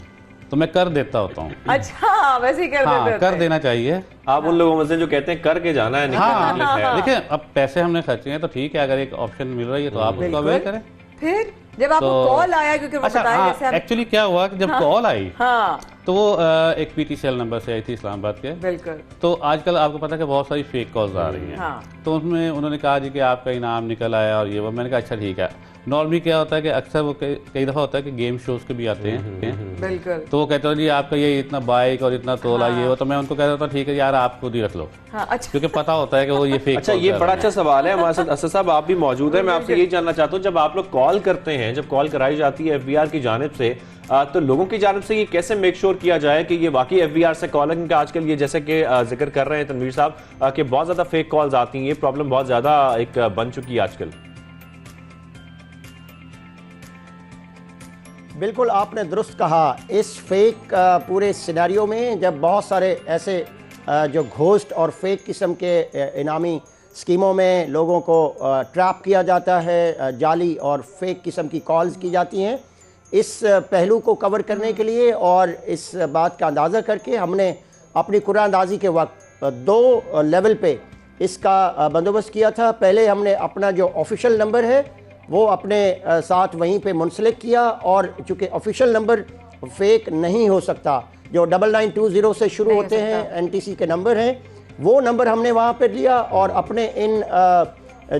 तो मैं कर देता होता हूँ। अच्छा, वैसे ही कर देते हाँ, होते कर हैं। देना चाहिए। आप उन लोगों में से जो कहते हैं करके जाना है, हाँ, निकलने के लिए है। देखिए अब पैसे हमने खर्चे हैं तो ठीक है, अगर एक ऑप्शन मिल रही है तो आप उसको अवेल करें। फिर जब आपको कॉल आया, क्योंकि वो अच्छा, बताया जैसे हाँ, आप, एक्चुअली क्या हुआ कि जब कॉल आई हाँ तो वो एक PTCL नंबर से आई थी इस्लामाबाद के। बिल्कुल, तो आजकल आपको पता है कि बहुत सारी फेक कॉल्स आ रही हैं। हाँ। तो उसमें उन्होंने कहा जी कि आपका इनाम निकल आया और ये वो। मैंने कहा अच्छा ठीक है। नॉर्मली क्या होता है कि अक्सर वो कई दफ़ा होता है कि गेम शोज के भी आते हैं। बिल्कुल, तो वो कहते हो जी आपका ये इतना बाइक और इतना तोला ये वो। तो मैं उनको कहता था ठीक है यार, आप खुद ही रख लो, हाँ अच्छा। क्योंकि पता होता है कि वो ये फेक। अच्छा, ये बड़ा अच्छा सवाल है। हमारे साथ असद साहब आप भी मौजूद हैं। मैं आपसे यही जानना चाहता हूँ, जब आप लोग कॉल करते हैं, जब कॉल कराई जाती है FBR की जानिब से, तो लोगों की जानिब से ये कैसे मेक श्योर किया जाए कि ये वाकई FBR से कॉल है? क्योंकि आजकल ये जैसे कि जिक्र कर रहे हैं तनवीर साहब कि बहुत ज्यादा फेक कॉल्स आती हैं, ये प्रॉब्लम बहुत ज्यादा एक बन चुकी है आजकल। बिल्कुल आपने दुरुस्त कहा। इस फेक पूरे सिनेरियो में जब बहुत सारे ऐसे जो घोस्ट और फेक किस्म के इनामी स्कीमों में लोगों को ट्रैप किया जाता है, जाली और फेक किस्म की कॉल्स की जाती हैं, इस पहलू को कवर करने के लिए और इस बात का अंदाज़ा करके हमने अपनी कुरानंदाजी के वक्त 2 लेवल पे इसका बंदोबस्त किया था। पहले हमने अपना जो ऑफिशियल नंबर है वो अपने साथ वहीं पे मुंसलिक किया, और चूँकि ऑफिशियल नंबर फेक नहीं हो सकता, जो 9920 से शुरू होते हैं NTC के नंबर हैं, वो नंबर हमने वहाँ पर लिया। और अपने इन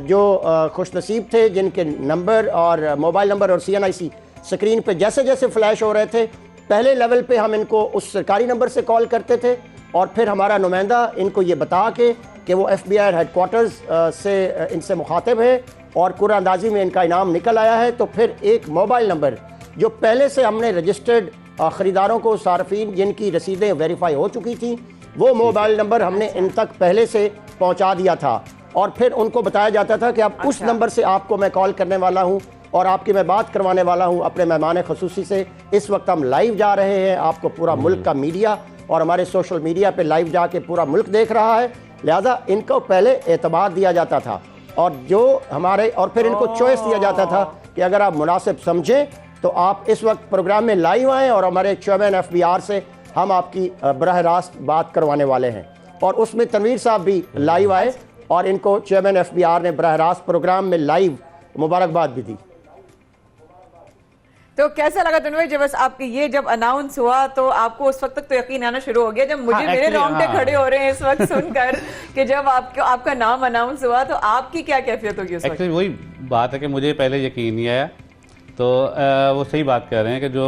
जो खुशनसीब थे जिनके नंबर और मोबाइल नंबर और CNIC स्क्रीन पे जैसे जैसे फ्लैश हो रहे थे, पहले लेवल पे हम इनको उस सरकारी नंबर से कॉल करते थे, और फिर हमारा नुमाइंदा इनको ये बता के कि वो FBI हेडक्वार्टर्स से इनसे मुखातिब है और कुरानंदाजी में इनका इनाम निकल आया है, तो फिर एक मोबाइल नंबर जो पहले से हमने रजिस्टर्ड ख़रीदारों को, सार्फिन जिनकी रसीदें वेरीफाई हो चुकी थी, वो मोबाइल नंबर हमने इन तक पहले से पहुंचा दिया था। और फिर उनको बताया जाता था कि अब उस नंबर से आपको मैं कॉल करने वाला हूं और आपकी मैं बात करवाने वाला हूं अपने मेहमान खसूसी से। इस वक्त हम लाइव जा रहे हैं, आपको पूरा मुल्क का मीडिया और हमारे सोशल मीडिया पे लाइव जाके पूरा मुल्क देख रहा है, लिहाजा इनको पहले एतबार दिया जाता था। और जो हमारे, और फिर इनको चॉइस दिया जाता था कि अगर आप मुनासिब समझें तो आप इस वक्त प्रोग्राम में लाइव आएँ और हमारे चेयरमैन FBR से हम आपकी बराह रास्त बात करवाने वाले हैं। और उसमें तनवीर साहब भी लाइव आए और इनको चेयरमैन FBR ने बराह रास्त प्रोग्राम में लाइव मुबारकबाद भी दी। तो कैसा लगा तनवीर जब बस आपके ये जब अनाउंस हुआ, तो आपको उस वक्त तक तो यकीन आना शुरू हो गया? जब मुझे मेरे रोंगटे खड़े हो रहे हैं इस वक्त सुनकर कि जब आपका नाम अनाउंस हुआ, तो आपकी क्या कैफियत होगी उस वक्त? एक्चुअली वही बात है कि मुझे पहले यकीन नहीं आया। तो वो सही बात कह रहे हैं कि जो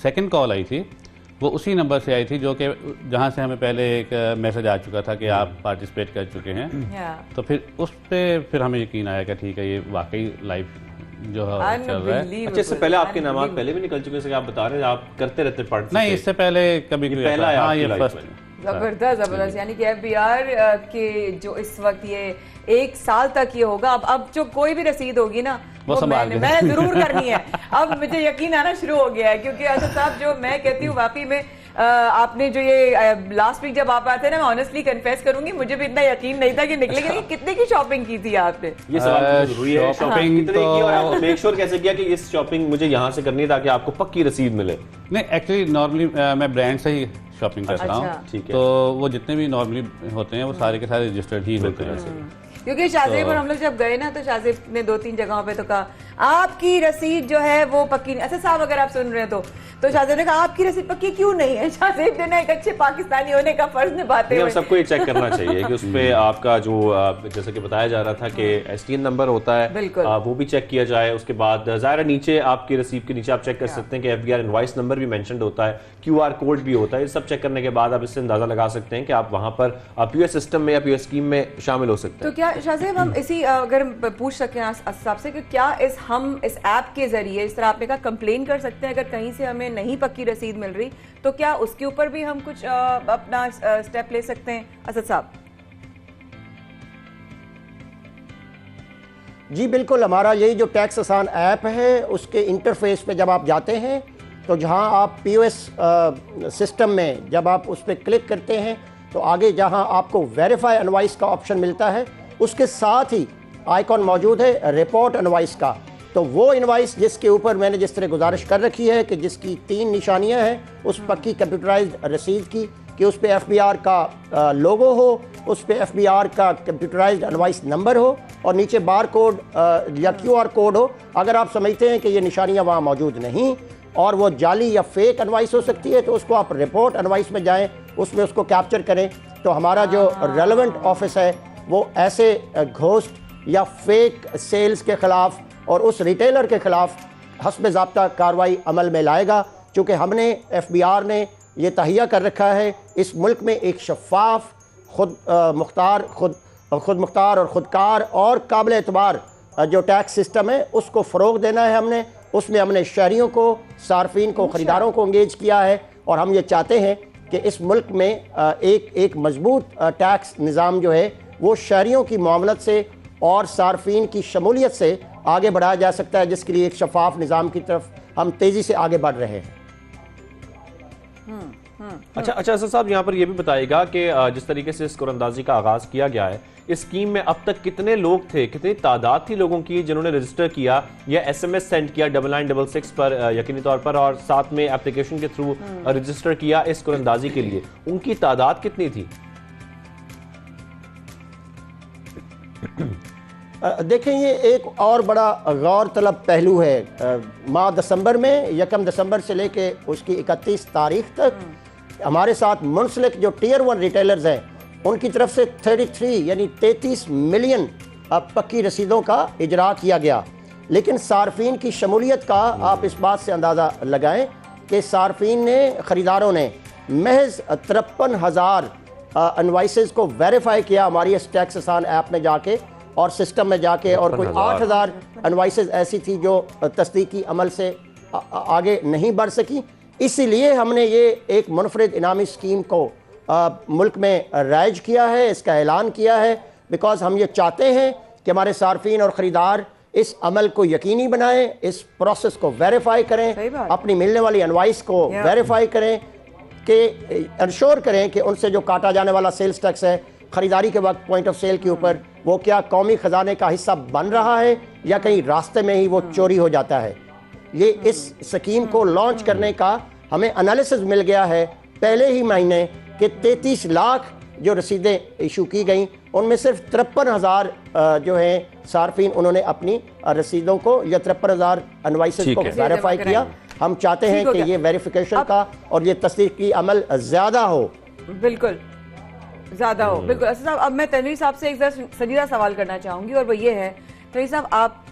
सेकंड कॉल आई थी वो उसी नंबर से आई थी जो कि जहाँ से हमें पहले एक मैसेज आ चुका था कि आप पार्टिसिपेट कर चुके हैं। तो फिर उस पर फिर हमें यकीन आया कि ठीक है, ये वाकई लाइव जो चल रहा है। अच्छा, इससे पहले आपके नाम पहले भी निकल चुके हैं, आप बता रहे हैं आप करते रहते पार्टिसिपेट? नहीं, इससे पहले कभी पहला है। हाँ, ये फर्स्ट। जबरदस्त जबरदस्त। यानी कि FBR के जो इस वक्त ये 1 साल तक ये होगा। अब जो कोई भी रसीद होगी ना वो मैं जरूर करनी है। अब मुझे यकीन आना शुरू हो गया है, क्योंकि असद साहब जो मैं कहती हूँ वाकई में आपने जो ये लास्ट वीक जब आप आते हैं ना, मैं ऑनेस्टली कन्फेस करूंगी मुझे भी इतना यकीन नहीं था कि निकलेगी। लेकिन कितने की शॉपिंग की थी आपने? ये सवाल जरूरी है। शॉपिंग कितने की और आपने मेक श्योर कैसे किया कि इस शॉपिंग मुझे यहाँ से करनी है ताकि आपको पक्की रसीद मिले? नहीं, एक्चुअली नॉर्मली मैं ब्रांड से ही शॉपिंग करता हूँ। ठीक है। तो वो जितने भी नॉर्मली होते हैं वो सारे के सारे रजिस्टर्ड ही होते हैं। क्योंकि शाहजेब और हम लोग जब गए ना, तो शाहजेब ने 2-3 जगहों पे तो कहा आपकी रसीद जो है वो पक्की नहीं। अच्छा साहब, अगर आप सुन रहे हैं तो शाहजेब ने कहा आपकी रसीद पक्की क्यों नहीं है? शाहजेब जो ना एक अच्छे पाकिस्तानी होने का फर्ज निभाते हैं। सबको ये चेक करना चाहिए कि उस पे आपका जो जैसे कि बताया जा रहा था कि STN नंबर होता है, वो भी चेक किया जाए। उसके बाद ज़ाहिर नीचे आपकी रसीद के नीचे आप चेक कर सकते हैं कि FBR इनवॉइस नंबर भी मेंशन्ड होता है, QR कोड भी होता है। ये सब चेक करने के बाद आप इससे अंदाजा लगा सकते हैं कि आप वहाँ पर POS सिस्टम में या POS स्कीम में शामिल हो सकते हैं। तो क्या शाह साहब, हम इसी अगर पूछ सकें साहब से कि क्या हम इस ऐप के जरिए, इस तरह आपने कहा कंप्लेन कर सकते हैं अगर कहीं से हमें नहीं पक्की रसीद मिल रही, तो क्या उसके ऊपर भी हम कुछ अपना स्टेप ले सकते हैं असद साहब? जी बिल्कुल, हमारा यही जो टैक्स आसान ऐप है उसके इंटरफेस पे जब आप जाते हैं तो जहां आप POS सिस्टम में जब आप उस पर क्लिक करते हैं तो आगे जहां आपको वेरीफाई इनवॉइस का ऑप्शन मिलता है उसके साथ ही आइकॉन मौजूद है रिपोर्ट इनवॉइस का। तो वो इनवॉइस जिसके ऊपर मैंने जिस तरह गुजारिश कर रखी है कि जिसकी 3 निशानियां हैं उस पक्की कंप्यूटराइज्ड रसीद की, कि उस पे FBR का लोगो हो, उस पे FBR का कंप्यूटराइज्ड इनवॉइस नंबर हो और नीचे बार कोड या QR कोड हो। अगर आप समझते हैं कि ये निशानियां वहाँ मौजूद नहीं और वो जाली या फेक इनवॉइस हो सकती है तो उसको आप रिपोर्ट इनवॉइस में जाएं, उसमें उसको कैप्चर करें। तो हमारा जो रेलेवेंट ऑफिस है वो ऐसे घोस्ट या फेक सेल्स के ख़िलाफ़ और उस रिटेलर के ख़िलाफ़ हस्ब ज़ाब्ता कार्रवाई अमल में लाएगा। चूँकि हमने FBR ने ये तहिया कर रखा है इस मुल्क में एक शफाफ खुद मुख्तार और ख़ुदकार और काबिल एतबार जो टैक्स सिस्टम है उसको फ़रोग़ देना है। उसमें हमने शहरियों को, सार्फिन को, ख़रीदारों को इंगेज किया है और हम ये चाहते हैं कि इस मुल्क में एक मजबूत टैक्स निज़ाम जो है वो शहरियों की मामलत से और सार्फिन की शमूलियत से आगे बढ़ाया जा सकता है, जिसके लिए एक शफाफ निज़ाम की तरफ हम तेज़ी से आगे बढ़ रहे हैं। अच्छा असद साहब, यहाँ पर यह भी बताइएगा कि जिस तरीके से इस कुरअंदाजी का आगाज़ किया गया है, इस स्कीम में अब तक कितने लोग थे, कितनी तादाद थी लोगों की जिन्होंने रजिस्टर किया या SMS सेंड किया 9966 पर यकीनी तौर पर और साथ में एप्लीकेशन के थ्रू रजिस्टर किया इस कुरअंदाजी के लिए, उनकी तादाद कितनी थी? देखें, ये एक और बड़ा गौर तलब पहलू है। माह दिसंबर में 1 दिसंबर से लेके उसकी 31 तारीख तक हमारे साथ मुंसलिक जो Tier 1 रिटेलर्स हैं उनकी तरफ से 33 यानी 33 मिलियन पक्की रसीदों का इजरा किया गया। लेकिन सार्फिन की शमूलियत का आप इस बात से अंदाज़ा लगाएं कि सार्फिन ने, ख़रीदारों ने महज 53,000 इनवॉइसेस को वेरीफाई किया हमारी इस टैक्स आसान ऐप में जाके और सिस्टम में जाके, और कोई 8,000 इनवॉइसेस ऐसी थी जो तस्दीकी अमल से आगे नहीं बढ़ सकी। इसीलिए हमने ये एक मुनफरिद इनामी स्कीम को मुल्क में राइज किया है, इसका ऐलान किया है, बिकॉज हम ये चाहते हैं कि हमारे सार्फिन और ख़रीदार इस अमल को यकीनी बनाएं, इस प्रोसेस को वेरीफाई करें, अपनी मिलने वाली इनवॉइस को वेरीफाई करें, कि इंश्योर करें कि उनसे जो काटा जाने वाला सेल्स टैक्स है ख़रीदारी के वक्त पॉइंट ऑफ सेल के ऊपर वो क्या कौमी ख़जाने का हिस्सा बन रहा है या कहीं रास्ते में ही वो चोरी हो जाता है। ये इस स्कीम को लॉन्च करने का हमें एनालिसिस मिल गया है पहले ही महीने कि 33 लाख जो रसीदें इशू की गई उनमें सिर्फ 53,000 जो हैं सार्फिन उन्होंने अपनी रसीदों को या 53,000 इनवॉइसेस को वेरीफाई किया। हम चाहते हैं कि ये वेरिफिकेशन का और ये तस्दीकी अमल ज़्यादा हो। बिल्कुल ज़्यादा हो, बिल्कुल। असद साहब, अब मैं तनवीर साहब से एक संजीदा सवाल करना चाहूँगी और वो ये है, तनवीर साहब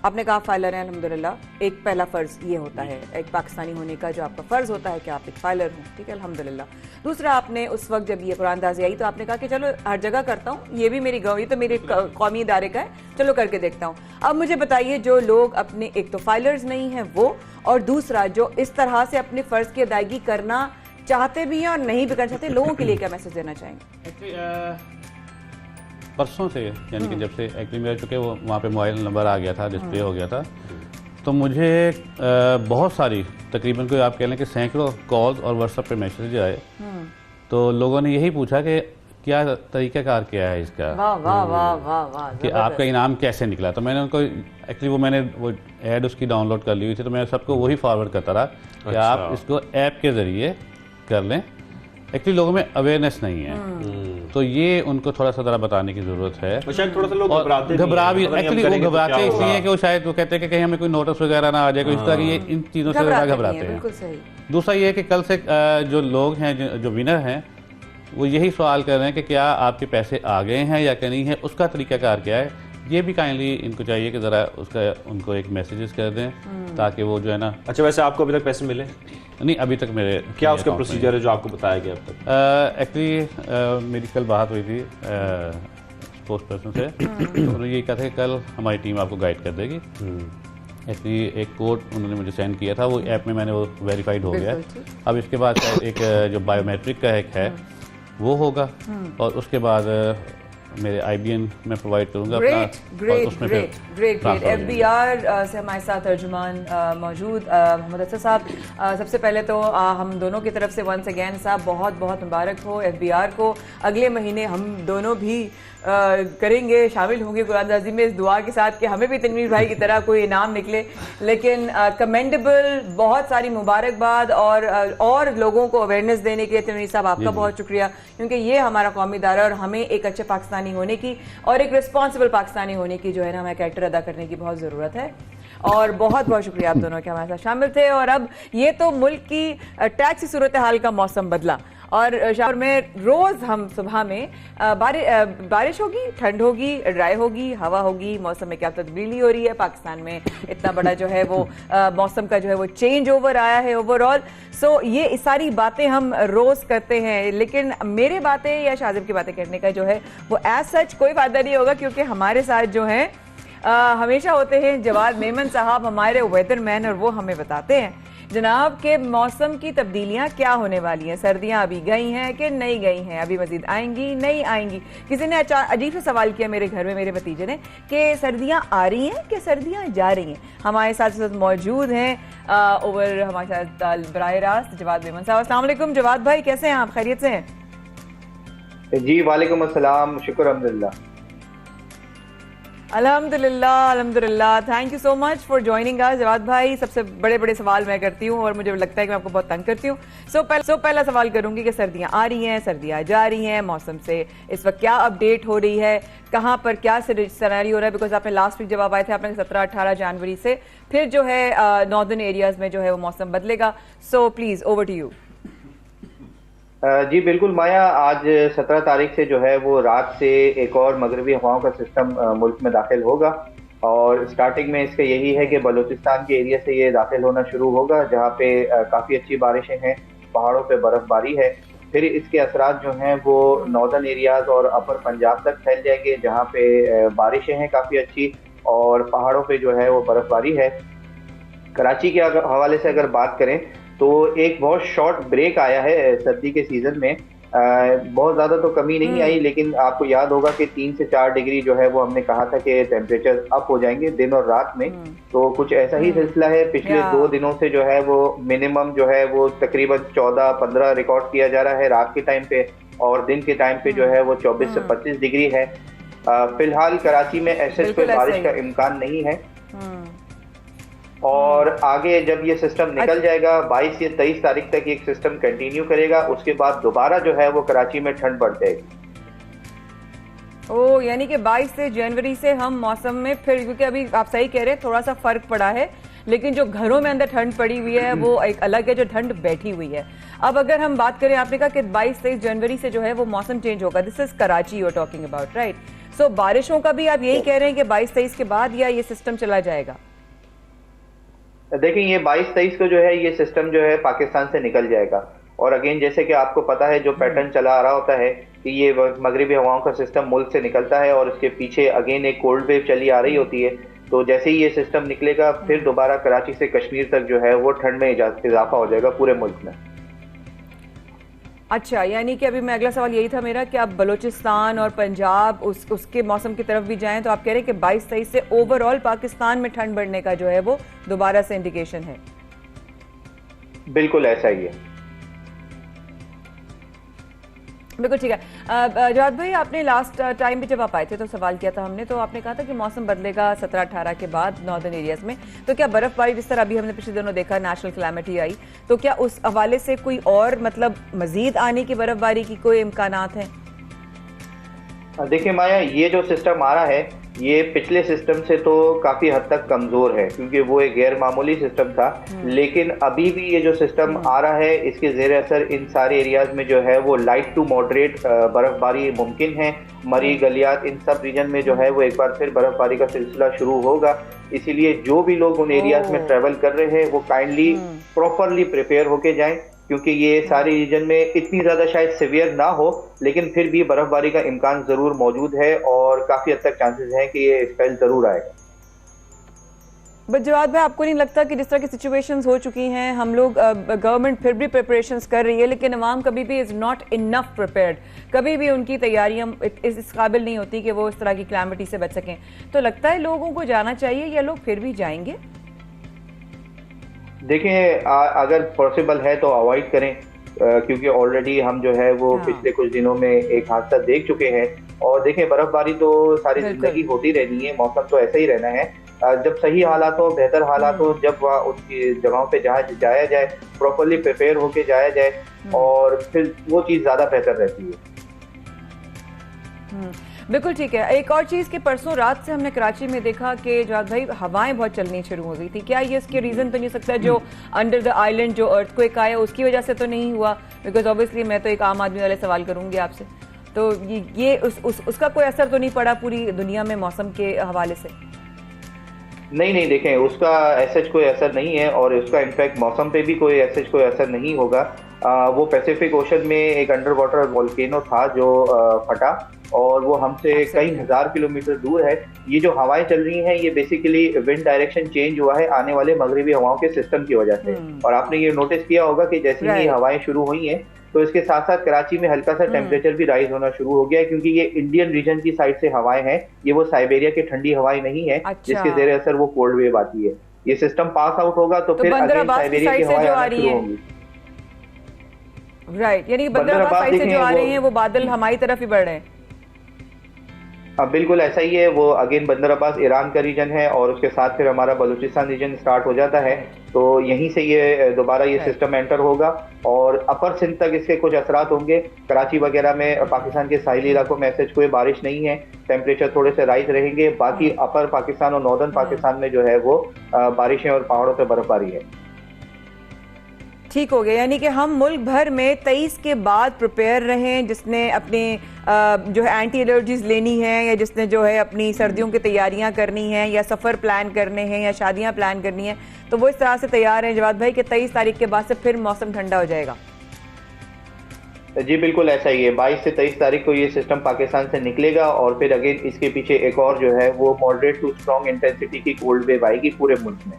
आपने कहा फाइलर हैं अल्हम्दुलिल्लाह, एक पहला फ़र्ज़ ये होता है एक पाकिस्तानी होने का जो आपका फ़र्ज़ होता है कि आप एक फाइलर हों, ठीक है, अल्हम्दुलिल्लाह। दूसरा, आपने उस वक्त जब ये कुरानदाज़ी आई तो आपने कहा कि चलो हर जगह करता हूँ, ये भी मेरी ये तो मेरे कौमी इदारे का है, चलो करके देखता हूँ। अब मुझे बताइए, जो लोग अपने एक तो फाइलर्स नहीं हैं वो, और दूसरा जो इस तरह से अपने फ़र्ज़ की अदायगी करना चाहते भी हैं और नहीं भी करना चाहते, लोगों के लिए क्या मैसेज देना चाहेंगे? परसों से, यानी कि जब से एक्चुअली मेरा चूँकि वो वहाँ पे मोबाइल नंबर आ गया था, डिस्प्ले हो गया था, तो मुझे बहुत सारी, तकरीबन कोई आप कह लें कि सैकड़ों कॉल्स और व्हाट्सएप पे मैसेज आए। तो लोगों ने यही पूछा कि क्या तरीक़ाकार क्या है इसका, वाह वाह वाह वाह वाह, कि आपका इनाम कैसे निकला। तो मैंने उनको एक्चुअली मैंने वो ऐड उसकी डाउनलोड कर ली हुई थी, तो मैं सबको वही फॉरवर्ड करता रहा कि आप इसको ऐप के ज़रिए कर लें। एक्चुअली लोगों में अवेयरनेस नहीं है, तो ये उनको थोड़ा सा ज़रा बताने की ज़रूरत है। शायद थोड़ा सा लोग घबरा भी, एक्चुअली वो घबराते इसलिए हैं कि वो शायद वो कहते हैं कि कहीं हमें कोई नोटिस वगैरह ना आ जाए, कोई इस तरह की इन चीज़ों से ज़्यादा घबराते हैं। दूसरा ये है कि कल से जो लोग हैं, जो विनर हैं, वो यही सवाल कर रहे हैं कि क्या आपके पैसे आ गए हैं या क्या नहीं है, उसका तरीक़ाकार क्या है। ये भी काइंडली इनको चाहिए कि ज़रा उसका उनको एक मैसेजेस कर दें ताकि वो जो है ना। अच्छा, वैसे आपको अभी तक पैसे मिले? नहीं, अभी तक मेरे क्या उसका प्रोसीजर है जो आपको बताया गया अब तक? एक्चुअली मेरी कल बात हुई थी स्पोक्स पर्सन से, तो उन्होंने ये कहा था कि कल हमारी टीम आपको गाइड कर देगी। ऐसे एक कोड उन्होंने मुझे सेंड किया था, वो ऐप में मैंने वो वेरीफाइड हो गया है। अब इसके बाद एक जो बायोमेट्रिक का एक है वो होगा, और उसके बाद मेरे IBN में प्रोवाइड करूंगा अपना, और उसमें फिर ग्रेट FBR से हमारे साथ तर्जुमान मौजूद मोहम्मद असद साहब। सबसे पहले तो हम दोनों की तरफ से वंस अगेन साहब बहुत बहुत मुबारक हो FBR को। अगले महीने हम दोनों भी करेंगे, शामिल होंगे कुरान में इस दुआ के साथ कि हमें भी तनवीर भाई की तरह कोई इनाम निकले। लेकिन कमेंडेबल, बहुत सारी मुबारकबाद, और लोगों को अवेयरनेस देने के लिए तनवीर साहब आपका बहुत शुक्रिया, क्योंकि ये हमारा कौमी इदारा और हमें एक अच्छे पाकिस्तानी होने की और एक रिस्पॉन्सिबल पाकिस्तानी होने की जो है ना हमें कैरेक्टर अदा करने की बहुत ज़रूरत है। और बहुत बहुत शुक्रिया आप दोनों के हमारे साथ शामिल थे। और अब ये तो मुल्क की टैक्सी सूरत हाल का मौसम बदला, और शहर में रोज़ हम सुबह में बारिश होगी, ठंड होगी, ड्राई होगी, हवा होगी, मौसम में क्या तब्दीली हो रही है। पाकिस्तान में इतना बड़ा जो है वो मौसम का जो है वो चेंज ओवर आया है ओवरऑल। सो ये सारी बातें हम रोज़ करते हैं, लेकिन मेरे बातें या शाजिब की बातें करने का जो है वो एज सच कोई फ़ायदा नहीं होगा, क्योंकि हमारे साथ जो है हमेशा होते हैं जवाद मेमन साहब, हमारे वेदरमैन, और वो हमें बताते हैं जनाब के मौसम की तब्दीलियां क्या होने वाली हैं। सर्दियां अभी गई हैं कि नहीं गई हैं, अभी मजीद आएंगी नहीं आएंगी। किसी ने अजीब सा सवाल किया मेरे घर में, मेरे भतीजे ने, कि सर्दियां आ रही हैं कि सर्दियां जा रही हैं। हमारे साथ मौजूद हैं ओवर हमारे साथ बराह रास्त जवाद मेमन साहब। अस्सलाम वालेकुम जवाद भाई, कैसे हैं आप, खैरियत से हैं? जी वालेकुम अस्सलाम, शुक्र अल्हम्दुलिल्लाह। अल्हम्दुलिल्लाह अल्हम्दुलिल्लाह, thank you so much for joining us Jawad भाई। सबसे बड़े बड़े सवाल मैं करती हूँ और मुझे लगता है कि मैं आपको बहुत तंग करती हूँ। पहला सवाल करूंगी कि सर्दियाँ आ रही हैं, सर्दियाँ जा रही हैं, मौसम से इस वक्त क्या अपडेट हो रही है, कहाँ पर क्या सिनेरियो हो रहा है? बिकॉज आपने लास्ट वीक जब आप आए थे आपने 17-18 जनवरी से फिर जो है नॉर्दर्न एरियाज में जो है वो मौसम बदलेगा। So please over to you. जी बिल्कुल माया, आज 17 तारीख से जो है वो रात से एक और मगरबी हवाओं का सिस्टम मुल्क में दाखिल होगा, और स्टार्टिंग में इसका यही है कि बलूचिस्तान के एरिया से ये दाखिल होना शुरू होगा, जहाँ पे काफ़ी अच्छी बारिशें हैं, पहाड़ों पे बर्फबारी है। फिर इसके असरात जो हैं वो नॉर्दर्न एरियाज और अपर पंजाब तक फैल जाएंगे, जहाँ पे बारिशें हैं काफ़ी अच्छी, और पहाड़ों पे जो है वो बर्फबारी है। कराची के हवाले से अगर बात करें तो एक बहुत शॉर्ट ब्रेक आया है सर्दी के सीजन में। बहुत ज़्यादा तो कमी नहीं आई, लेकिन आपको याद होगा कि 3 से 4 डिग्री जो है वो हमने कहा था कि टेम्परेचर अप हो जाएंगे दिन और रात में। तो कुछ ऐसा ही सिलसिला है। पिछले 2 दिनों से जो है वो मिनिमम जो है वो तकरीबन 14-15 रिकॉर्ड किया जा रहा है रात के टाइम पे, और दिन के टाइम पे जो है वो 24 से 25 डिग्री है। फिलहाल कराची में ऐसे कोई बारिश का इम्कान नहीं है, और आगे जब ये सिस्टम निकल जाएगा 22 या 23 तारीख तक ये सिस्टम कंटिन्यू करेगा, उसके बाद दोबारा जो है वो कराची में ठंड बढ़ जाएगी। ओ यानी कि 22 से जनवरी से हम मौसम में फिर, क्योंकि अभी आप सही कह रहे हैं थोड़ा सा फर्क पड़ा है, लेकिन जो घरों में अंदर ठंड पड़ी हुई है वो एक अलग है, जो ठंड बैठी हुई है। अब अगर हम बात करें, आपने कहा कि 22-23 जनवरी से जो है वो मौसम चेंज होगा, this is Karachi you are talking about, right? So बारिशों का भी आप यही कह रहे हैं कि 22-23 के बाद या ये सिस्टम चला जाएगा? देखिए, ये 22-23 को जो है ये सिस्टम जो है पाकिस्तान से निकल जाएगा, और अगेन जैसे कि आपको पता है जो पैटर्न चला आ रहा होता है कि ये मगरिबी हवाओं का सिस्टम मुल्क से निकलता है और उसके पीछे अगेन एक कोल्ड वेव चली आ रही होती है। तो जैसे ही ये सिस्टम निकलेगा फिर दोबारा कराची से कश्मीर तक जो है वो ठंड में इजाफा हो जाएगा पूरे मुल्क में। अच्छा, यानी कि अभी मैं अगला सवाल यही था मेरा कि आप बलूचिस्तान और पंजाब उसके मौसम की तरफ भी जाएं, तो आप कह रहे हैं कि 22-23 से ओवरऑल पाकिस्तान में ठंड बढ़ने का जो है वो दोबारा से इंडिकेशन है? बिल्कुल ऐसा ही है, बिल्कुल ठीक है। जवाद भाई, आपने लास्ट टाइम भी जब आप आए थे तो सवाल किया था हमने, तो आपने कहा था कि मौसम बदलेगा 17-18 के बाद नॉर्दर्न एरियाज में। तो क्या बर्फबारी जिस तरह अभी हमने पिछले दिनों देखा नेशनल कैलामिटी आई, तो क्या उस हवाले से कोई और मतलब मजीद आने की बर्फबारी की कोई इम्कानात हैं? देखिए माया, ये जो सिस्टम आ रहा है ये पिछले सिस्टम से तो काफ़ी हद तक कमज़ोर है, क्योंकि वो एक गैर मामूली सिस्टम था। लेकिन अभी भी ये जो सिस्टम आ रहा है इसके ज़ेर असर इन सारे एरियाज़ में जो है वो लाइट टू मॉडरेट बर्फबारी मुमकिन है। मरी, गलियात, इन सब रीजन में जो है वो एक बार फिर बर्फबारी का सिलसिला शुरू होगा। इसीलिए जो भी लोग उन एरियाज़ में ट्रैवल कर रहे हैं वो काइंडली प्रॉपरली प्रिपेयर होके जाएं, क्योंकि ये सारे रीजन में इतनी ज़्यादा शायद सिवियर ना हो, लेकिन फिर भी बर्फबारी का इम्कान ज़रूर मौजूद है और काफ़ी हद तक चांसेस हैं कि ये स्पेल ज़रूर आएगा। बट जवाब भाई, आपको नहीं लगता कि जिस तरह की सिचुएशंस हो चुकी हैं, हम लोग गवर्नमेंट फिर भी प्रिपरेशंस कर रही है, लेकिन अवाम कभी भी इज़ नॉट इनफ प्रिपेयर्ड, कभी भी उनकी तैयारियां इस काबिल नहीं होती कि वो इस तरह की क्लैमिटी से बच सकें। तो लगता है लोगों को जाना चाहिए या लोग फिर भी जाएंगे? देखें, अगर पॉसिबल है तो अवॉइड करें, क्योंकि ऑलरेडी हम जो है वो पिछले कुछ दिनों में एक हादसा देख चुके हैं। और देखें, बर्फबारी तो सारी जिंदगी होती रहनी है, मौसम तो ऐसा ही रहना है। जब सही हालात हो, बेहतर हालात हो, जब वहाँ उसकी जगहों पे जहाँ जाया जाए, प्रॉपरली प्रिपेयर होके जाया जाए, और फिर वो चीज़ ज़्यादा बेहतर रहती है। बिल्कुल ठीक है। एक और चीज़ कि परसों रात से हमने कराची में देखा कि जवाद भाई हवाएं बहुत चलनी शुरू हो गई थी। क्या ये इसके रीज़न तो नहीं सकता जो अंडर द आइलैंड जो अर्थक्वेक आया उसकी वजह से तो नहीं हुआ? बिकॉज ऑब्वियसली मैं तो एक आम आदमी वाले सवाल करूंगी आपसे, तो ये उसका कोई असर तो नहीं पड़ा पूरी दुनिया में मौसम के हवाले से? नहीं, देखें, उसका ऐसा कोई असर नहीं है, और उसका इनफैक्ट मौसम पे भी कोई ऐसा कोई असर नहीं होगा। वो पैसिफिक ओशन में एक अंडर वाटर वोल्केनो था जो फटा, और वो हमसे कई हज़ार किलोमीटर दूर है। ये जो हवाएं चल रही हैं, ये बेसिकली विंड डायरेक्शन चेंज हुआ है आने वाले मगरिबी हवाओं के सिस्टम की वजह से। और आपने ये नोटिस किया होगा कि जैसे ही हवाएं शुरू हुई हैं, तो इसके साथ साथ कराची में हल्का सा टेम्परेचर भी राइज होना शुरू हो गया है, क्योंकि ये इंडियन रीजन की साइड से हवाएं हैं, ये वो साइबेरिया की ठंडी हवाएं नहीं है। जिसके जेर असर वो कोल्ड वेव आती है। ये सिस्टम पास आउट होगा तो फिर साइबेरिया की हवाएं आना शुरू होंगी। राइट, यानी बंदराबाद साइड से जो आ रहे हैं वो बादल हमारी तरफ ही बढ़ रहे हैं। बिल्कुल ऐसा ही है। वो अगेन बंदराबाद ईरान का रीजन है, और उसके साथ फिर हमारा बलूचिस्तान रीजन स्टार्ट हो जाता है, तो यहीं से ये दोबारा ये सिस्टम एंटर होगा, और अपर सिंध तक इसके कुछ असरात होंगे। कराची वगैरह में, पाकिस्तान के साहिली इलाकों में ऐसे कोई बारिश नहीं है, टेम्परेचर थोड़े से राइज रहेंगे। बाकी अपर पाकिस्तान और नॉर्दर्न पाकिस्तान में जो है वो बारिशें और पहाड़ों पर बर्फबारी है। ठीक हो गया, यानी कि हम मुल्क भर में 23 के बाद प्रिपेयर रहें। जिसने अपने जो है एंटी एलर्जीज लेनी है, या जिसने जो है अपनी सर्दियों की तैयारियां करनी है, या सफ़र प्लान करने हैं, या शादियां प्लान करनी है, तो वो इस तरह से तैयार हैं जवाद भाई कि 23 तारीख के बाद से फिर मौसम ठंडा हो जाएगा। जी बिल्कुल ऐसा ही है। 22 से 23 तारीख को ये सिस्टम पाकिस्तान से निकलेगा, और फिर अगेन इसके पीछे एक और जो है वो मॉडरेट टू स्ट्रॉन्ग इंटेंसिटी की कोल्ड वेव आएगी पूरे मुल्क में।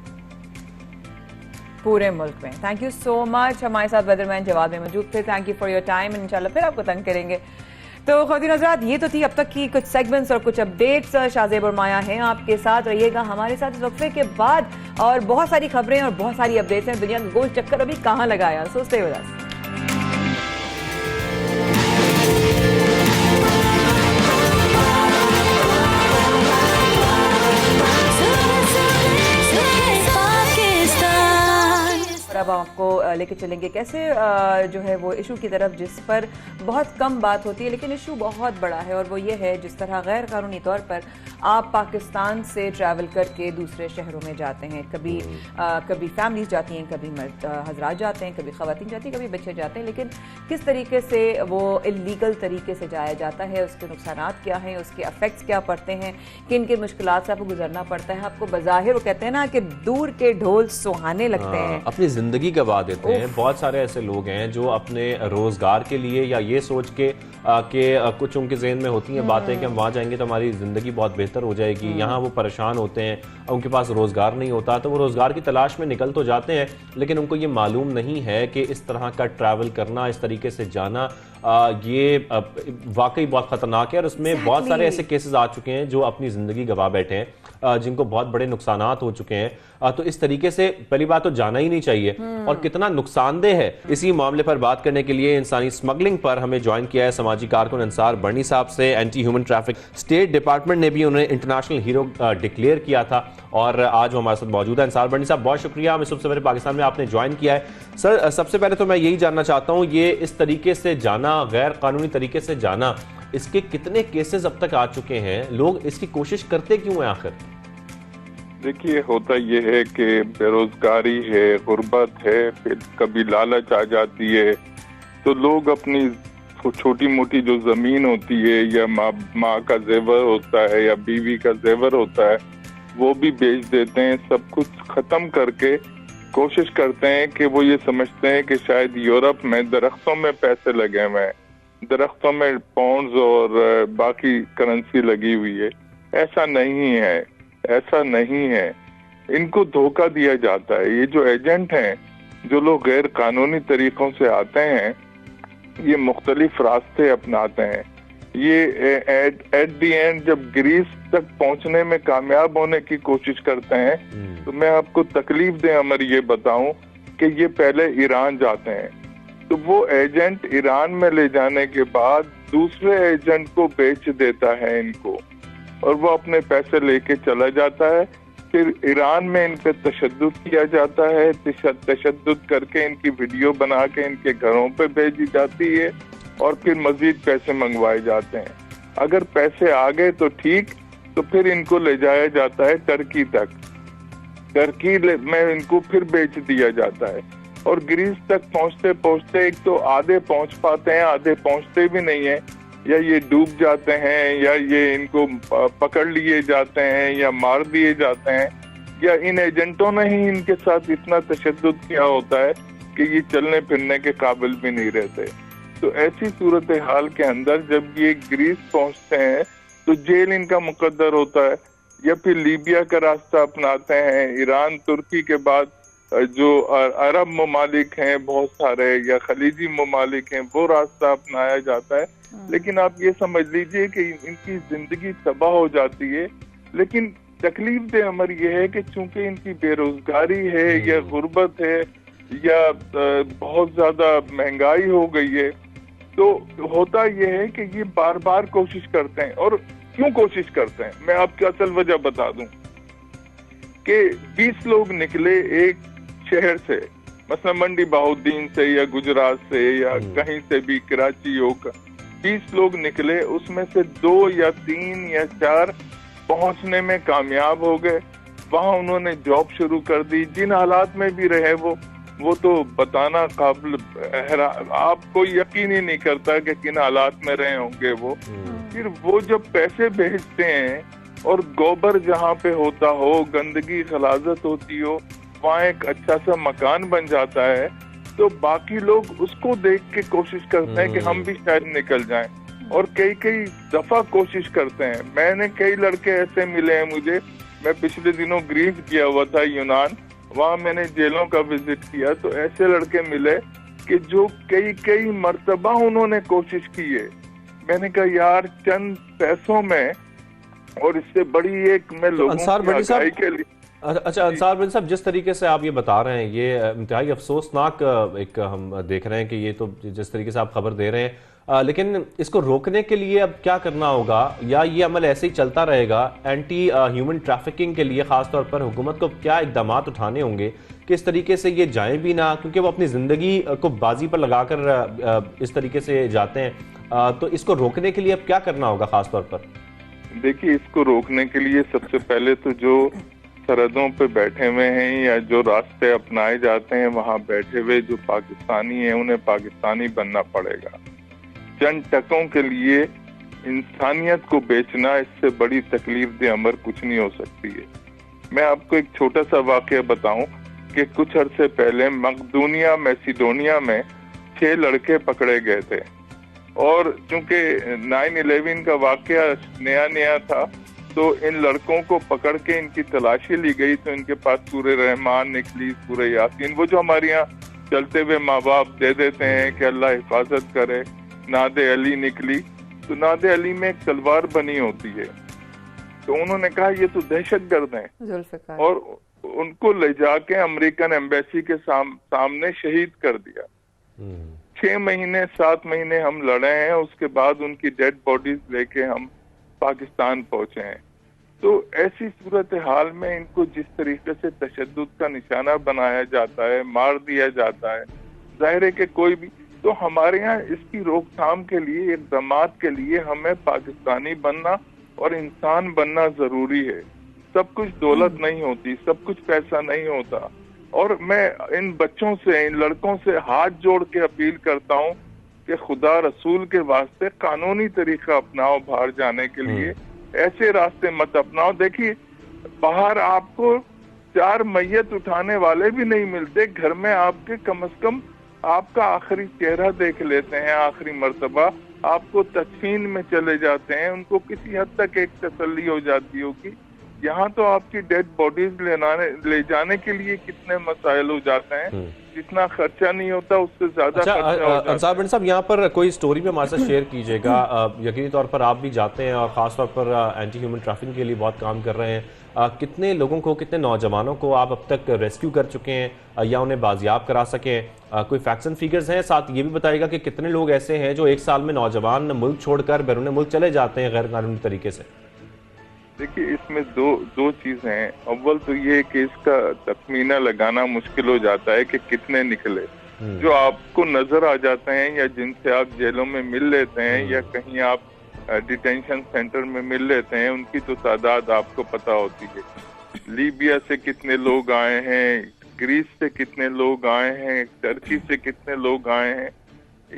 Thank you so much. हमारे साथ वेदरमैन जवाद में मौजूद थे। Thank you for your time, इंशाल्लाह फिर आपको तंग करेंगे। तो ख़वातीन हज़रात, ये तो थी अब तक की कुछ सेगमेंट्स और कुछ अपडेट्स। शाहज़ेब और माया हैं आपके साथ, रहिएगा हमारे साथ इस वक्फे के बाद, और बहुत सारी खबरें और बहुत सारी अपडेट्स हैं। दुनिया का गोल चक्कर अभी कहाँ लगाया, सोचते हुए। अब आपको लेके चलेंगे कैसे जो है वो इशू की तरफ जिस पर बहुत कम बात होती है, लेकिन इशू बहुत बड़ा है, और वो ये है जिस तरह गैर कानूनी तौर पर आप पाकिस्तान से ट्रैवल करके दूसरे शहरों में जाते हैं। कभी फैमिलीज जाती हैं, कभी मर्द हजरात जाते हैं, कभी ख़वातीन जाती हैं, कभी बच्चे जाते हैं, लेकिन किस तरीके से वो इलीगल तरीके से जाया जाता है, उसके नुकसानात क्या हैं, उसके अफेक्ट्स क्या पड़ते हैं, किन किन मुश्किलात से आपको गुजरना पड़ता है। आपको बज़ाहिर वो कहते हैं ना कि दूर के ढोल सुहाने लगते हैं, अपनी जिंदगी गवा देते हैं। बहुत सारे ऐसे लोग हैं जो अपने रोजगार के लिए या ये सोच के कुछ उनके ज़हन में होती हैं बातें कि हम वहाँ जाएंगे तो हमारी ज़िंदगी बहुत बेहतर हो जाएगी। यहाँ वो परेशान होते हैं, उनके पास रोज़गार नहीं होता, तो वो रोज़गार की तलाश में निकल तो जाते हैं, लेकिन उनको ये मालूम नहीं है कि इस तरह का ट्रैवल करना, इस तरीके से जाना, ये वाकई बहुत ख़तरनाक है। और उसमें बहुत सारे ऐसे केसेस आ चुके हैं जो अपनी ज़िंदगी गवा बैठे हैं, जिनको बहुत बड़े नुकसानात हो चुके हैं। तो इस तरीके से पहली बात तो जाना ही नहीं चाहिए, और कितना नुकसानदेह है। इसी मामले पर बात करने के लिए इंसानी स्मगलिंग पर हमें ज्वाइन किया है समाजी कारकुन अंसार बर्नी साहब से। Anti human traffic state department ने भी उन्हें इंटरनेशनल हीरो डिक्लेयर किया था, और आज वो हमारे साथ मौजूद है। अंसार बर्नी साहब, बहुत शुक्रिया हमें सबसे पहले पाकिस्तान में आपने ज्वाइन किया है। सर, सबसे पहले तो मैं यही जानना चाहता हूँ, ये इस तरीके से जाना, गैर कानूनी तरीके से जाना, इसके कितने केसेस अब तक आ चुके हैं? लोग इसकी कोशिश करते क्यों हैं आखिर? देखिए, होता ये है कि बेरोजगारी है, गुर्बत है, फिर कभी लालच आ जाती है, तो लोग अपनी छोटी मोटी जो जमीन होती है, या माँ का जेवर होता है, या बीवी का जेवर होता है, वो भी बेच देते हैं। सब कुछ खत्म करके कोशिश करते हैं कि वो ये समझते हैं कि शायद यूरोप में दरख्तों में पैसे लगे हुए हैं, दरख्तों में पाउंड्स और बाकी करेंसी लगी हुई है। ऐसा नहीं है, ऐसा नहीं है। इनको धोखा दिया जाता है। ये जो एजेंट हैं, जो लोग गैर कानूनी तरीकों से आते हैं, ये मुख्तलिफ रास्ते अपनाते हैं। ये एट दी एंड जब ग्रीस तक पहुंचने में कामयाब होने की कोशिश करते हैं, तो मैं आपको तकलीफ दे अमर ये बताऊं कि ये पहले ईरान जाते हैं, तो वो एजेंट ईरान में ले जाने के बाद दूसरे एजेंट को बेच देता है इनको, और वो अपने पैसे लेके चला जाता है। फिर ईरान में इन पे तशद्दुद किया जाता है, तशद्दुद करके इनकी वीडियो बना के इनके घरों पे भेजी जाती है, और फिर मजीद पैसे मंगवाए जाते हैं। अगर पैसे आ गए तो ठीक, तो फिर इनको ले जाया जाता है टर्की तक। टर्की में इनको फिर बेच दिया जाता है, और ग्रीस तक पहुंचते पहुंचते एक तो आधे पहुंच पाते हैं, आधे पहुंचते भी नहीं है, या ये डूब जाते हैं, या ये इनको पकड़ लिए जाते हैं, या मार दिए जाते हैं, या इन एजेंटों ने ही इनके साथ इतना तशद्दुद किया होता है कि ये चलने फिरने के काबिल भी नहीं रहते। तो ऐसी सूरत हाल के अंदर जब ये ग्रीस पहुंचते हैं तो जेल इनका मुकद्दर होता है, या फिर लीबिया का रास्ता अपनाते हैं। ईरान तुर्की के बाद जो अरब ममालिक हैं बहुत सारे, या खलीजी ममालिक हैं, वो रास्ता अपनाया जाता है। लेकिन आप ये समझ लीजिए कि इनकी जिंदगी तबाह हो जाती है। लेकिन तकलीफ दे अमर ये है कि चूंकि इनकी बेरोजगारी है, या गुर्बत है, या बहुत ज्यादा महंगाई हो गई है, तो होता यह है कि ये बार बार कोशिश करते हैं। और क्यों कोशिश करते हैं, मैं आपको असल वजह बता दूं कि 20 लोग निकले एक शहर से, मतलब मंडी बहाउद्दीन से, या गुजरात से, या कहीं से भी, कराची होकर 20 लोग निकले, उसमें से 2 या 3 या 4 पहुंचने में कामयाब हो गए। वहां उन्होंने जॉब शुरू कर दी। जिन हालात में भी रहे वो तो बताना काबिल, आपको यकीन ही नहीं करता कि किन हालात में रहे होंगे वो। फिर वो जब पैसे भेजते हैं, और गोबर जहाँ पे होता हो, गंदगी खलाजत होती हो, वहाँ एक अच्छा सा मकान बन जाता है, तो बाकी लोग उसको देख के कोशिश करते हैं कि हम भी शायद निकल जाएं, और कई दफा कोशिश करते हैं। मैंने कई लड़के ऐसे मिले हैं मुझे, मैं पिछले दिनों ग्रीस गया हुआ था, यूनान, वहाँ मैंने जेलों का विजिट किया, तो ऐसे लड़के मिले कि जो कई मर्तबा उन्होंने कोशिश की है। मैंने कहा यार, चंद पैसों में, और इससे बड़ी एक मैं लोगों की आगाही के लिए। अच्छा अंसार बिन साहब, जिस तरीके से आप ये बता रहे हैं, ये इंतहाई अफसोसनाक एक हम देख रहे हैं कि ये तो जिस तरीके से आप खबर दे रहे हैं, लेकिन इसको रोकने के लिए अब क्या करना होगा, या ये अमल ऐसे ही चलता रहेगा? एंटी ह्यूमन ट्रैफिकिंग के लिए खासतौर पर हुकूमत को क्या इकदाम उठाने होंगे कि इस तरीके से ये जाएं भी ना, क्योंकि वो अपनी जिंदगी को बाजी पर लगाकर इस तरीके से जाते हैं। तो इसको रोकने के लिए अब क्या करना होगा खासतौर पर? देखिए, इसको रोकने के लिए सबसे पहले तो जो सरहदों पे बैठे हुए हैं, या जो रास्ते अपनाए जाते हैं वहां बैठे हुए जो पाकिस्तानी हैं, उन्हें पाकिस्तानी बनना पड़ेगा। चंद टकों के लिए इंसानियत को बेचना, इससे बड़ी तकलीफ दे अमर कुछ नहीं हो सकती है। मैं आपको एक छोटा सा वाकया बताऊं कि कुछ अरसे पहले मकदूनिया, मैसिडोनिया में 6 लड़के पकड़े गए थे, और चूंकि 9/11 का वाकया नया था, तो इन लड़कों को पकड़ के इनकी तलाशी ली गई, तो इनके पास सूरह रहमान निकली, सूरह यासीन, वो जो हमारे यहाँ चलते हुए माँ बाप दे देते हैं कि अल्लाह हिफाजत करे, नादे अली निकली, तो नादे अली में एक तलवार बनी होती है। तो उन्होंने कहा ये तो दहशतगर्द हैं, और उनको ले जाके अमेरिकन एम्बेसी के सामने शहीद कर दिया। 6 महीने 7 महीने हम लड़े हैं, उसके बाद उनकी डेड बॉडीज लेके हम पाकिस्तान पहुंचे हैं। तो ऐसी सूरत हाल में इनको जिस तरीके से तशद्दुद का निशाना बनाया जाता है, मार दिया जाता है, जाहिर है कि कोई भी, तो हमारे यहाँ इसकी रोकथाम के लिए, इक़दामात के लिए हमें पाकिस्तानी बनना और इंसान बनना जरूरी है। सब कुछ दौलत नहीं होती, सब कुछ पैसा नहीं होता। और मैं इन बच्चों से, इन लड़कों से हाथ जोड़ के अपील करता हूँ कि खुदा रसूल के वास्ते कानूनी तरीका अपनाओ बाहर जाने के लिए, ऐसे रास्ते मत अपनाओ। देखिए, बाहर आपको 4 मैयत उठाने वाले भी नहीं मिलते। घर में आपके कम से कम आपका आखिरी चेहरा देख लेते हैं, आखिरी मर्तबा आपको तदफीन में चले जाते हैं। उनको किसी हद तक एक तसल्ली हो जाती होगी। यहाँ तो आपकी डेड बॉडीज ले जाने के लिए कितने मसाइल हो जाते हैं, जितना खर्चा नहीं होता उससे ज्यादा खर्चा हो जाता है। अंसार साहब, यहाँ पर कोई स्टोरी भी हमारे साथ शेयर कीजिएगा। यकीनी तौर पर आप भी जाते हैं और ख़ासतौर पर एंटी ह्यूमन ट्रैफिकिंग के लिए बहुत काम कर रहे हैं। कितने लोगों को, कितने नौजवानों को आप अब तक रेस्क्यू कर चुके हैं या उन्हें बाजियाब करा सकें? कोई फैक्ट्स एंड फिगर्स हैं? साथ ये भी बताइएगा कि कितने लोग ऐसे हैं जो एक साल में नौजवान मुल्क छोड़कर बैरून मुल्क चले जाते हैं गैर कानूनी तरीके से? देखिए, इसमें दो चीजें हैं। अव्वल तो ये कि इसका तखमीना लगाना मुश्किल हो जाता है कि कितने निकले। जो आपको नजर आ जाते हैं या जिनसे आप जेलों में मिल लेते हैं या कहीं आप डिटेंशन सेंटर में मिल लेते हैं, उनकी तो तादाद आपको पता होती है। लीबिया से कितने लोग आए हैं, ग्रीस से कितने लोग आए हैं, टर्की से कितने लोग आए हैं,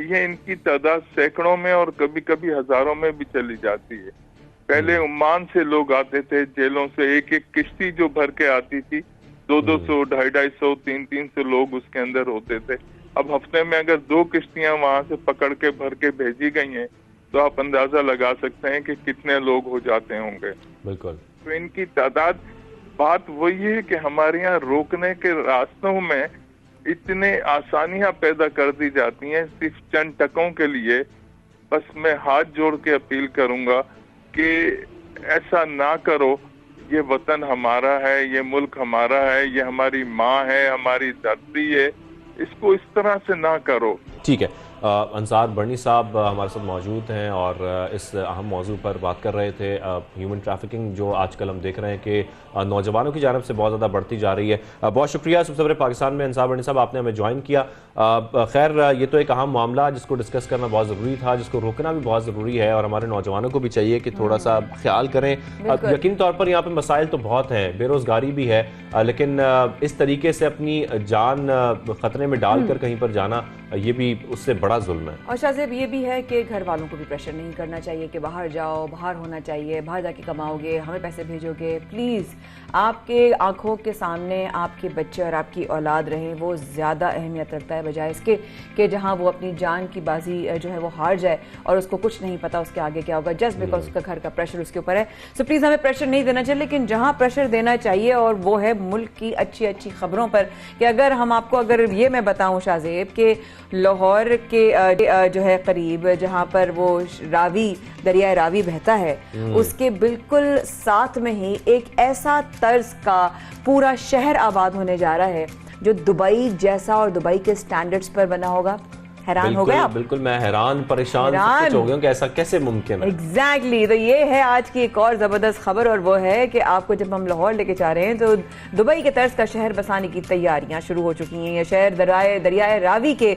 ये इनकी तादाद सैकड़ों में और कभी कभी हजारों में भी चली जाती है। पहले ओमान से लोग आते थे जेलों से, एक एक किश्ती जो भर के आती थी, 200, 250, 300 लोग उसके अंदर होते थे। अब हफ्ते में अगर 2 किश्तियां वहां से पकड़ के भर के भेजी गई हैं, तो आप अंदाजा लगा सकते हैं कि कितने लोग हो जाते होंगे। बिल्कुल। तो इनकी तादाद, बात वही है कि हमारे यहाँ रोकने के रास्तों में इतने आसानियां पैदा कर दी जाती हैं सिर्फ चंद टकों के लिए। बस मैं हाथ जोड़ के अपील करूंगा कि ऐसा ना करो। ये वतन हमारा है, ये मुल्क हमारा है, ये हमारी माँ है, हमारी धरती है, इसको इस तरह से ना करो। ठीक है, अंसार बर्नी साहब हमारे साथ मौजूद हैं और इस अहम मौजू पर बात कर रहे थे। ह्यूमन ट्रैफिकिंग जो आजकल हम देख रहे हैं कि नौजवानों की जानब से बहुत ज़्यादा बढ़ती जा रही है। बहुत शुक्रिया सबसे पहले पाकिस्तान में अंसार बर्नी साहब, आपने हमें ज्वाइन किया। खैर, ये तो एक अहम मामला जिसको डिस्कस करना बहुत ज़रूरी था, जिसको रोकना भी बहुत ज़रूरी है और हमारे नौजवानों को भी चाहिए कि थोड़ा सा ख्याल करें। यकीन तौर पर यहाँ पर मसाइल तो बहुत हैं, बेरोज़गारी भी है, लेकिन इस तरीके से अपनी जान ख़तरे में डालकर कहीं पर जाना, ये भी उससे बड़ा जुल्म है। और शाहजेब ये भी है कि घर वालों को भी प्रेशर नहीं करना चाहिए कि बाहर जाओ, बाहर होना चाहिए, बाहर जाके कमाओगे, हमें पैसे भेजोगे। प्लीज़, आपके आंखों के सामने आपके बच्चे और आपकी औलाद रहें, वो ज़्यादा अहमियत रखता है बजाय इसके कि जहाँ वो अपनी जान की बाजी जो है वो हार जाए और उसको कुछ नहीं पता उसके आगे क्या होगा, जस्ट बिकॉज उसका घर का प्रेशर उसके ऊपर है। सो प्लीज़, हमें प्रेशर नहीं देना चाहिए, लेकिन जहाँ प्रेशर देना चाहिए और वो है मुल्क की अच्छी अच्छी खबरों पर। कि अगर हम आपको, अगर ये मैं बताऊँ शाहजेब कि लाहौर के जो है करीब जहाँ पर वो रावी, दरिया रावी बहता है, उसके बिल्कुल साथ में ही एक ऐसा तर्ज का पूरा शहर आबाद होने जा रहा है जो दुबई जैसा और दुबई के स्टैंडर्ड्स पर बना होगा। हैरान हो गए आप? बिल्कुल, मैं हैरान परेशान हो गया कि ऐसा कैसे मुमकिन है। एग्जैक्टली। तो ये है आज की एक और जबरदस्त खबर, और वो है कि आपको जब हम लाहौर लेके जा रहे हैं तो दुबई के तर्ज का शहर बसाने की तैयारियां शुरू हो चुकी हैं। ये शहर दरियाए रावी के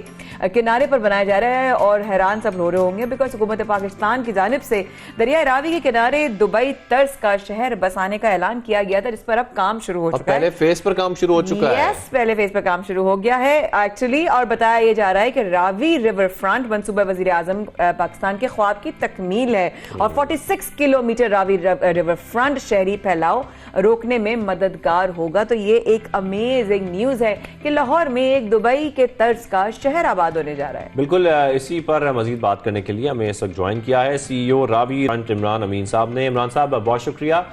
किनारे पर बनाया जा रहा है और हैरान सब हो रहे होंगे बिकॉज हुकूमत पाकिस्तान की जानिब से दरियाए रावी के किनारे दुबई तर्ज का शहर बसाने का ऐलान किया गया था, जिस पर अब काम शुरू हो चुका है। पहले फेज पर काम शुरू हो चुका है। यस, पहले फेज पर काम शुरू हो गया है एक्चुअली। और बताया ये जा रहा है कि रावी रिवर फ्रंट मंसूबा वजीर आजम पाकिस्तान के ख्वाब की तकमील है और 46 किलोमीटर रावी रिवर फ्रंट शहरी फैलाव रोकने में मददगार होगा। तो ये एक अमेजिंग न्यूज है कि लाहौर में एक दुबई के तर्ज का शहर आबाद होने जा रहा है। बिल्कुल, इसी पर मजीद बात करने के लिए हमें इस वक्त ज्वाइन किया है CEO रावी फ्रंट इमरान अमीन साहब ने। इमरान साहब, बहुत शुक्रिया,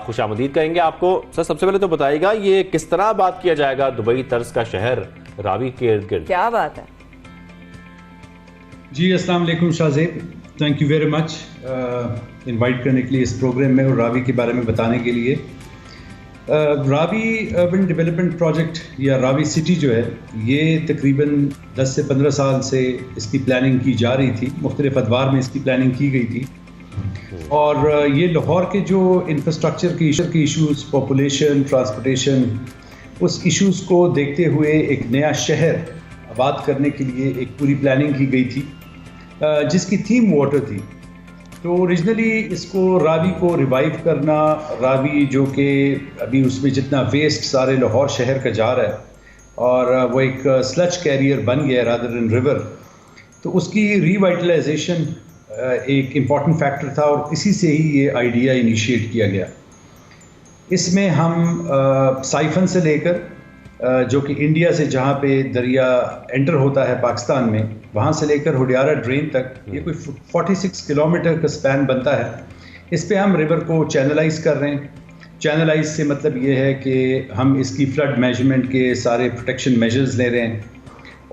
खुशामदीद कहेंगे आपको। सर, सबसे पहले तो बताइएगा ये किस तरह बात किया जाएगा दुबई तर्ज का शहर रावी के इर्द गिर्द? क्या बात है जी। अस्सलाम वालेकुम Shahzeb, thank you very much invite करने के लिए इस प्रोग्राम में और रावी के बारे में बताने के लिए। रावी अर्बन डेवलपमेंट प्रोजेक्ट या रावी सिटी जो है, ये तकरीबन 10 से 15 साल से इसकी प्लानिंग की जा रही थी, मुख्तलिफ अदवार में इसकी प्लानिंग की गई थी। और ये लाहौर के जो इंफ्रास्ट्रक्चर के इशूज़, पॉपुलेशन, ट्रांसपोर्टेशन, उस इशूज़ को देखते हुए एक नया शहर आबाद करने के लिए एक पूरी प्लानिंग की गई थी जिसकी थीम वाटर थी। तो ओरिजिनली इसको रावी को रिवाइव करना, रावी जो कि अभी उसमें जितना वेस्ट सारे लाहौर शहर का जा रहा है और वो एक स्लज कैरियर बन गया रादर देन रिवर, तो उसकी रिवाइटलाइजेशन एक इम्पॉर्टेंट फैक्टर था और इसी से ही ये आइडिया इनिशिएट किया गया। इसमें हम साइफन से लेकर जो कि इंडिया से जहाँ पे दरिया एंटर होता है पाकिस्तान में, वहाँ से लेकर हुडियारा ड्रेन तक ये कोई 46 किलोमीटर का स्पैन बनता है। इस पे हम रिवर को चैनलाइज कर रहे हैं। चैनलाइज से मतलब ये है कि हम इसकी फ्लड मेजरमेंट के सारे प्रोटेक्शन मेजर्स ले रहे हैं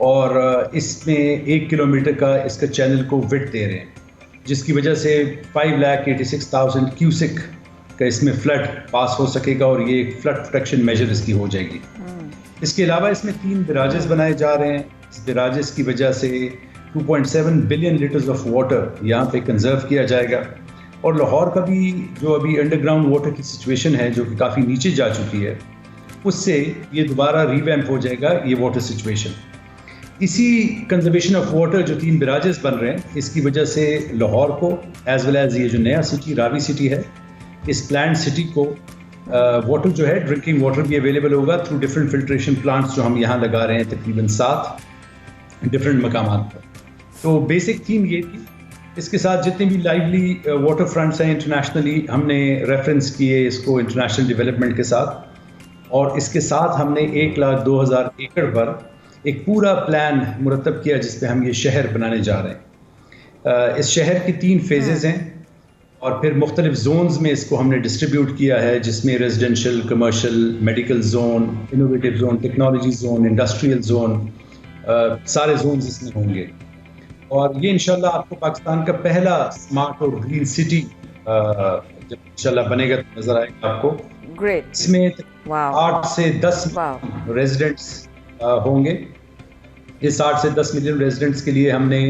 और इसमें 1 किलोमीटर का इसका चैनल को विड्थ दे रहे हैं, जिसकी वजह से 5,86,000 क्यूसिक का इसमें फ्लड पास हो सकेगा और ये एक फ्लड प्रोटेक्शन मेजर इसकी हो जाएगी। इसके अलावा इसमें 3 बैराजेस बनाए जा रहे हैं। इस बैराजेस की वजह से 2.7 बिलियन लीटर्स ऑफ वाटर यहाँ पे कंजर्व किया जाएगा और लाहौर का भी जो अभी अंडरग्राउंड वाटर की सिचुएशन है, जो कि काफ़ी नीचे जा चुकी है, उससे ये दोबारा रिवैम्प हो जाएगा ये वाटर सिचुएशन। इसी कंजर्वेशन ऑफ वाटर जो 3 बैराजेस बन रहे हैं, इसकी वजह से लाहौर को एज वेल एज ये जो नया सिटी रावी सिटी है, इस प्लांट सिटी को वाटर जो है ड्रिंकिंग वाटर भी अवेलेबल होगा थ्रू डिफरेंट फिल्ट्रेशन प्लांट्स जो हम यहाँ लगा रहे हैं तकरीबन 7 डिफरेंट मकामात पर। तो बेसिक थीम ये थी। इसके साथ जितने भी लाइवली वाटर फ्रंट्स हैं इंटरनेशनली, हमने रेफरेंस किए इसको इंटरनेशनल डेवलपमेंट के साथ, और इसके साथ हमने 1,02,000 एकड़ पर एक पूरा प्लान मुरतब किया जिस पे हम ये शहर बनाने जा रहे हैं। इस शहर की 3 फेजेज़ हैं और फिर मुख्तलिफ जोन्स में इसको हमने डिस्ट्रीब्यूट किया है, जिसमें residential, commercial, medical zone, innovative zone, technology zone, industrial zone, सारे जोन्स इसमें होंगे। और ये इंशाल्लाह आपको पाकिस्तान का पहला स्मार्ट और ग्रीन सिटी जब इंशाल्लाह बनेगा तो नजर आएगा आपको। ग्रेट। इसमें 8 से 10 रेजिडेंट्स होंगे। इस 8 से 10 मिलियन रेजिडेंट्स के लिए हमने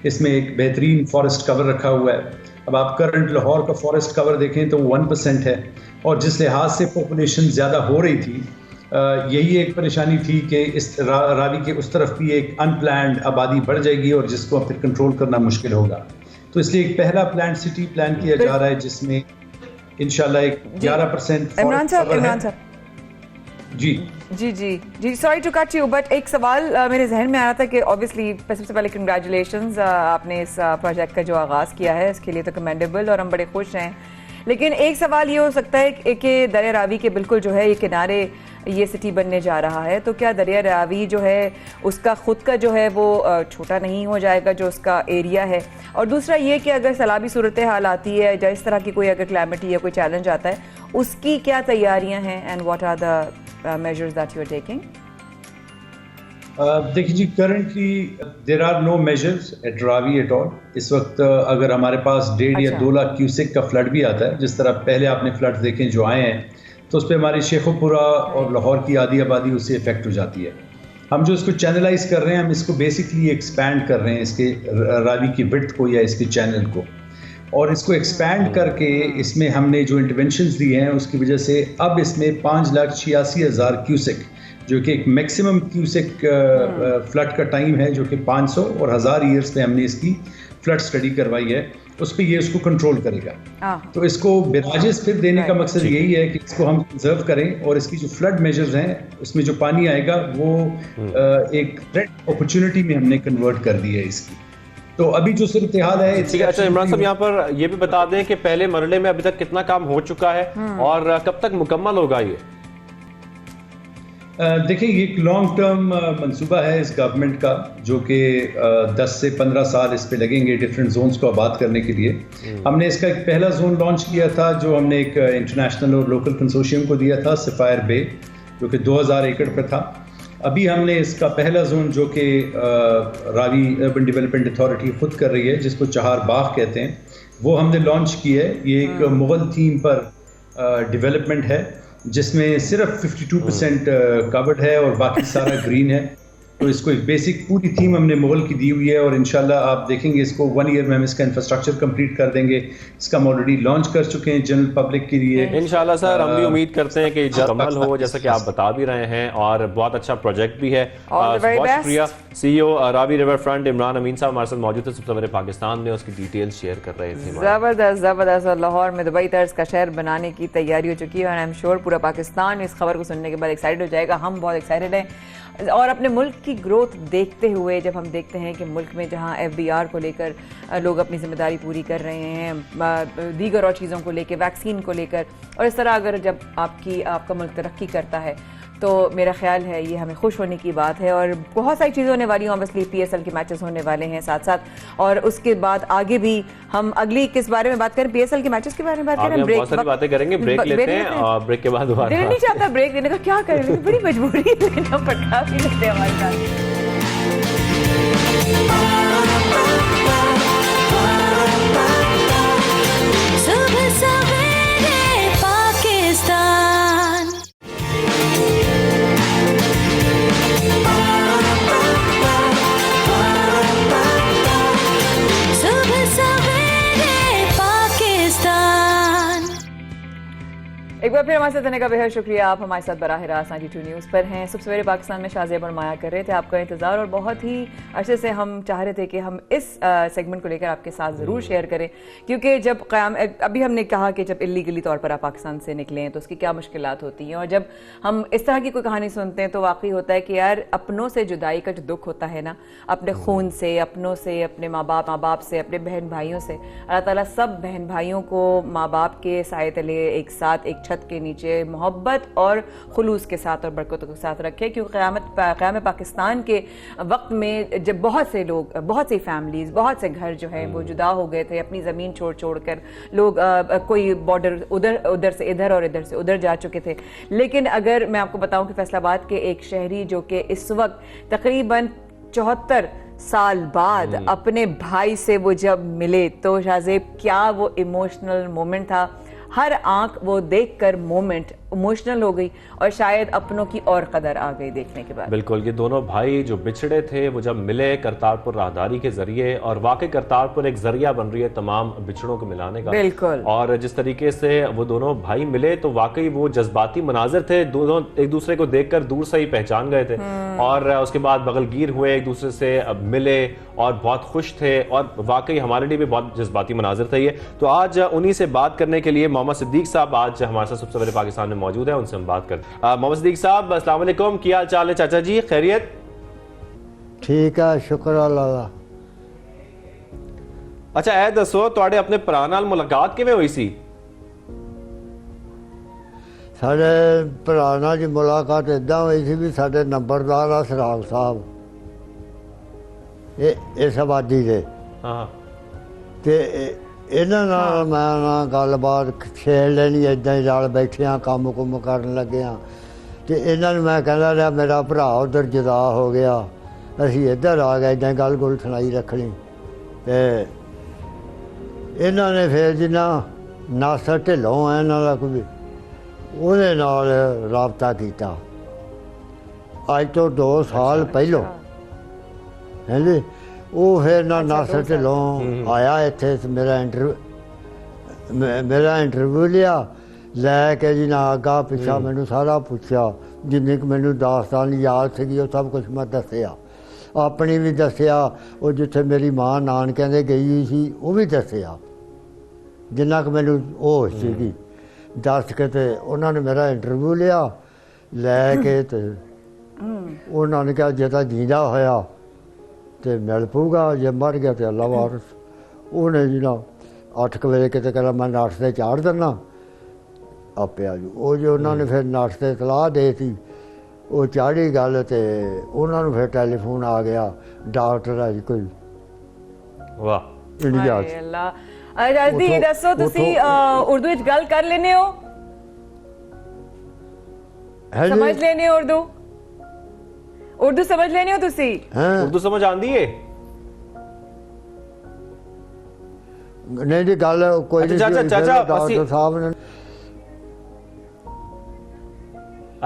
इसमें एक बेहतरीन फॉरेस्ट कवर रखा हुआ है। अब आप करंट लाहौर का फॉरेस्ट कवर देखें तो 1% है, और जिस लिहाज से पॉपुलेशन ज़्यादा हो रही थी, यही एक परेशानी थी कि इस रावी के उस तरफ भी एक अनप्लान्ड आबादी बढ़ जाएगी और जिसको अब फिर कंट्रोल करना मुश्किल होगा। तो इसलिए एक पहला प्लान सिटी प्लान किया जा रहा है जिसमें इंशाल्लाह एक 11% इमरान साहब जी जी जी जी sorry to cut you, but एक सवाल मेरे जहन में आ रहा था कि ऑब्वियसली सबसे पहले कंग्रेचुलेशंस, आपने इस प्रोजेक्ट का जो आगाज़ किया है इसके लिए तो कमेंडेबल और हम बड़े खुश हैं। लेकिन एक सवाल ये हो सकता है कि दरिया रावी के बिल्कुल जो है ये किनारे ये सिटी बनने जा रहा है, तो क्या दरिया रावी जो है उसका खुद का जो है वो छोटा नहीं हो जाएगा जो उसका एरिया है? और दूसरा ये कि अगर सैलाबी सूरत हाल आती है या इस तरह की कोई अगर क्लाइमेटी या कोई चैलेंज आता है, उसकी क्या तैयारियां हैं and what are the measures that you are taking? देखिए जी, currently there are no measures at Ravi at all. इस वक्त अगर हमारे पास 1.5 या 2 लाख क्यूसेक का फ्लड भी आता है, जिस तरह पहले आपने फ्लड देखे जो आए हैं, तो उस पर हमारी शेखुपुरा और लाहौर की आधी आबादी उससे इफेक्ट हो जाती है। हम जो इसको चैनलाइज कर रहे हैं, हम इसको बेसिकली एक्सपैंड कर रहे हैं, इसके रावी की विड्थ को या इसके चैनल को, और इसको एक्सपैंड करके इसमें हमने जो इंटरवेंशंस दिए हैं उसकी वजह से अब इसमें 5,86,000 क्यूसेक, जो कि एक मैक्सिमम क्यूसेक फ्लड का टाइम है, जो कि 500 और 1000 ईयर्स पे हमने इसकी फ्लड स्टडी करवाई है, उस पर ये उसको कंट्रोल करेगा। तो इसको बैराजेस फिर देने का मकसद यही है कि इसको हम कंजर्व करें और इसकी जो फ्लड मेजर्स हैं उसमें जो पानी आएगा वो एक थ्रेट अपॉर्चुनिटी में हमने कन्वर्ट कर दी है इसकी। तो अभी जो सूरत हाल है। अच्छा इमरान साहब, यहाँ पर ये भी बता दें कि पहले मरहले में अभी तक कितना काम हो चुका है और कब तक मुकम्मल होगा ये? देखिए, ये एक लॉन्ग टर्म मंसूबा है इस गवर्नमेंट का, जो कि 10 से 15 साल इस पे लगेंगे डिफरेंट जोन्स को आबाद करने के लिए। हमने इसका एक पहला जोन लॉन्च किया था जो हमने एक इंटरनेशनल और लोकल कंसोर्शियम को दिया था, सफायर बे, जो कि 2000 एकड़ पर था। अभी हमने इसका पहला जोन जो कि रावी अर्बन डेवलपमेंट अथॉरिटी खुद कर रही है, जिसको चहार बाग कहते हैं, वो हमने लॉन्च की है। ये एक मुगल थीम पर डेवलपमेंट है जिसमें सिर्फ 52% कवर्ड है और बाकी सारा ग्रीन है। तो इसको एक बेसिक पूरी थीम हमने मुगल की दी हुई है और इंशाल्लाह आप देखेंगे इसको 1 ईयर में हम इसका इंफ्रास्ट्रक्चर कंप्लीट कर देंगे। इसका हम ऑलरेडी लॉन्च कर चुके हैं जनरल पब्लिक के लिए। इंशाल्लाह सर, हम भी उम्मीद करते हैं कि मुकम्मल हो जैसा कि आप बता भी रहे हैं, और बहुत अच्छा प्रोजेक्ट भी है। बहुत शुक्रिया। CEO Ravi river front Imran Amin Sahab हमारे साथ मौजूद थे, सबसे पहले पाकिस्तान में उसकी डिटेल्स शेयर कर रहे थे। जबरदस्त जबरदस्त। और लाहौर में दुबई तर्ज का शहर बनाने की तैयारी हो चुकी है और आई एम श्योर पूरा पाकिस्तान इस खबर को सुनने के बाद एक्साइटेड हो जाएगा। हम बहुत एक्साइटेड हैं और अपने मुल्क की ग्रोथ देखते हुए, जब हम देखते हैं कि मुल्क में जहां FBR को लेकर लोग अपनी जिम्मेदारी पूरी कर रहे हैं, दीगर और चीज़ों को लेकर, वैक्सीन को लेकर, और इस तरह अगर जब आपका मुल्क तरक्की करता है तो मेरा ख्याल है ये हमें खुश होने की बात है। और बहुत सारी चीज़ें होने वाली हैं, ऑब्वियसली PSL के मैचेस होने वाले हैं साथ साथ, और उसके बाद आगे भी हम अगली किस बारे में बात करें, PSL के मैचेस के बारे में बात करें, ब्रेक बहुत सारी बातें करेंगे, ब्रेक लेते हैं और ब्रेक के बाद दोबारा। दिल नहीं चाहता ब्रेक लेने का, क्या करें, लेकिन बड़ी मजबूरी है, लेना पड़ता है, लेते हैं हमारे साथ। सुबह सवेरे पाकिस्तान, सुबह सवेरे पाकिस्तान। एक बार फिर हमारे साथ रहने का बेहद शुक्रिया। आप हमारे साथ बराह रास्त 92 न्यूज़ पर हैं। सुबह सवेरे पाकिस्तान में शाहजेब और माया कर रहे थे आपका इंतज़ार, और बहुत ही अरसे से हम चाह रहे थे कि हम इस सेगमेंट को लेकर आपके साथ ज़रूर शेयर करें, क्योंकि जब अभी हमने कहा कि जब इलीगली तौर पर आप पाकिस्तान से निकलें तो उसकी क्या मुश्किलात होती हैं, और जब हम इस तरह की कोई कहानी सुनते हैं तो वाकई होता है कि यार अपनों से जुदाई का जो दुख होता है ना, अपने खून से, अपनों से, अपने माँ बाप से, अपने बहन भाइयों से, अल्लाह ताला सब बहन भाइयों को माँ बाप के साए तले एक साथ एक छत के नीचे मोहब्बत और खुलूस के साथ और बरकतों के साथ रखे। क्योंकि क़याम पाकिस्तान के वक्त में जब बहुत से लोग, बहुत सी फैमिलीज, बहुत से घर जो है वो जुदा हो गए थे, अपनी ज़मीन छोड़ कर लोग कोई बॉर्डर उधर से इधर और इधर से उधर जा चुके थे। लेकिन अगर मैं आपको बताऊं कि फैसलाबाद के एक शहरी जो कि इस वक्त तकरीबन 74 साल बाद अपने भाई से वो जब मिले, तो शाहजेब क्या वो इमोशनल मोमेंट था। हर आंख वो देखकर मोमेंट इमोशनल हो गई, और शायद अपनों की और कदर आ गई देखने के बाद। बिल्कुल, ये दोनों भाई जो बिछड़े थे वो जब मिले करतारपुर राहदारी के जरिए, और वाकई करतारपुर एक जरिया बन रही है तमाम बिछड़ों को मिलाने का। बिल्कुल। और जिस तरीके से वो दोनों भाई मिले तो वाकई वो जज्बाती मनाजिर थे, दोनों एक दूसरे को देखकर दूर से ही पहचान गए थे, और उसके बाद बगलगीर हुए, एक दूसरे से मिले और बहुत खुश थे, और वाकई हमारे लिए भी बहुत जज्बाती मनाजिर थे ये। तो आज उन्हीं से बात करने के लिए मोहम्मद सिद्दीक साहब आज हमारे साथ सबसे पहले पाकिस्तान में मौजूद है, उनसे हम बात करते हैं। मोहम्मद सिद्दीक साहब, अस्सलाम वालेकुम, क्या हाल चाल है चाचा जी, खैरियत? ठीक है, शुक्र अल्लाह दा। अच्छा ऐ दसो तुहाडे अपने भरा नाल मुलाकात किवें होई सी? साडे भरा नाल जी मुलाकात इदां होई सी भी साडे नंबरदार आ सराग साहब इस आबादी दे, ते ਇਹਨਾਂ ਨਾਲ ਮੈਂ ਨਾ ਗੱਲਬਾਤ ਛੇੜ ਲੈਣੀ, ਇੱਦਾਂ ਹੀ ਰਲ ਬੈਠੇ ਹਾਂ, ਕੰਮ ਕੁੰਮ ਕਰਨ ਲੱਗੇ ਹਾਂ, ਅਤੇ ਇਹਨਾਂ ਨੂੰ ਮੈਂ ਕਹਿੰਦਾ ਰਿਹਾ ਮੇਰਾ ਭਰਾ ਉੱਧਰ ਜੁਦਾ ਹੋ ਗਿਆ, ਅਸੀਂ ਇੱਧਰ ਆ ਗਏ, ਇੱਦਾਂ ਗੱਲ ਗੁੱਲ ਸੁਣਾਈ ਰੱਖਣੀ। ਅਤੇ ਇਹਨਾਂ ਨੇ ਫਿਰ ਜਿੰਨਾ ਨਾਸਰ ਢਿੱਲੋਂ ਹੈ ਇਹਨਾਂ ਦਾ ਕੋਈ, ਉਹਦੇ ਨਾਲ ਰਾਬਤਾ ਕੀਤਾ ਅੱਜ ਤੋਂ 2 ਸਾਲ ਪਹਿਲੋਂ, ਹਾਂਜੀ। ਉਹ ਫਿਰ ਨਾ ਨਾਸਰ ਢਿੱਲੋਂ ਆਇਆ ਇੱਥੇ, ਮੇਰਾ ਇੰਟਰਵਿਊ ਲਿਆ, ਲੈ ਕੇ ਜੀ ਨਾ ਅੱਗਾ ਪਿੱਛਾ ਮੈਨੂੰ ਸਾਰਾ ਪੁੱਛਿਆ, ਜਿੰਨੀ ਕੁ ਮੈਨੂੰ ਦਾਸਤਾਨ ਯਾਦ ਸੀਗੀ ਉਹ ਸਭ ਕੁਛ ਮੈਂ ਦੱਸਿਆ, ਆਪਣੀ ਵੀ ਦੱਸਿਆ, ਉਹ ਜਿੱਥੇ ਮੇਰੀ ਮਾਂ ਨਾਨਕਿਆਂ ਦੇ ਗਈ ਹੋਈ ਸੀ ਉਹ ਵੀ ਦੱਸਿਆ, ਜਿੰਨਾ ਕੁ ਮੈਨੂੰ ਉਹ ਸੀਗੀ ਦੱਸ ਕੇ। ਤੇ ਉਹਨਾਂ ਨੇ ਮੇਰਾ ਇੰਟਰਵਿਊ ਲਿਆ, ਲੈ ਕੇ ਤੇ ਉਹਨਾਂ ਨੇ ਕਿਹਾ ਜੇ ਤਾਂ ਜੀਂਦਾ ਹੋਇਆ ਤੇ ਮਿਲ ਪਊਗਾ, ਜੇ ਮਰ ਗਿਆ ਤੇ ਅੱਲਾ ਵਾਰਸ। ਉਹਨੇ ਜੀ ਨਾ 8 ਵਜੇ ਕਿਤੇ ਕਹਿੰਦਾ ਮੈਂ ਨਾਟ 'ਤੇ ਚਾੜ ਦਿੰਦਾ ਆਪੇ ਆ ਜੂ। ਉਹ ਜੇ ਉਹਨਾਂ ਨੇ ਫਿਰ ਨਾਟ 'ਤੇ ਸਲਾਹ ਦੇ ਤੀ, ਉਹ ਚਾੜੀ ਗੱਲ, ਤੇ ਉਹਨਾਂ ਨੂੰ ਫਿਰ ਟੈਲੀਫੋਨ ਆ ਗਿਆ, ਡਾਕਟਰ ਆ ਜੀ ਕੋਈ ਵਾਹ ਇੰਡੀਆ 'ਚ। ਰਾਜਦੀ ਦੱਸੋ ਤੁਸੀਂ ਉਰਦੂ ਵਿੱਚ ਗੱਲ ਕਰ ਲੈਂਦੇ ਹੋ, ਸਮਝ ਲੈਂਦੇ ਹੋ ਉਰਦੂ ਸਮਝ ਲੈਂਦੇ ਹੋ ਤੁਸੀਂ? ਉਰਦੂ ਸਮਝ ਆਉਂਦੀ ਏ? ਨਹੀਂ ਜੀ ਗੱਲ ਕੋਈ ਨਹੀਂ। ਡਾਕਟਰ ਸਾਹਿਬ ਨੇ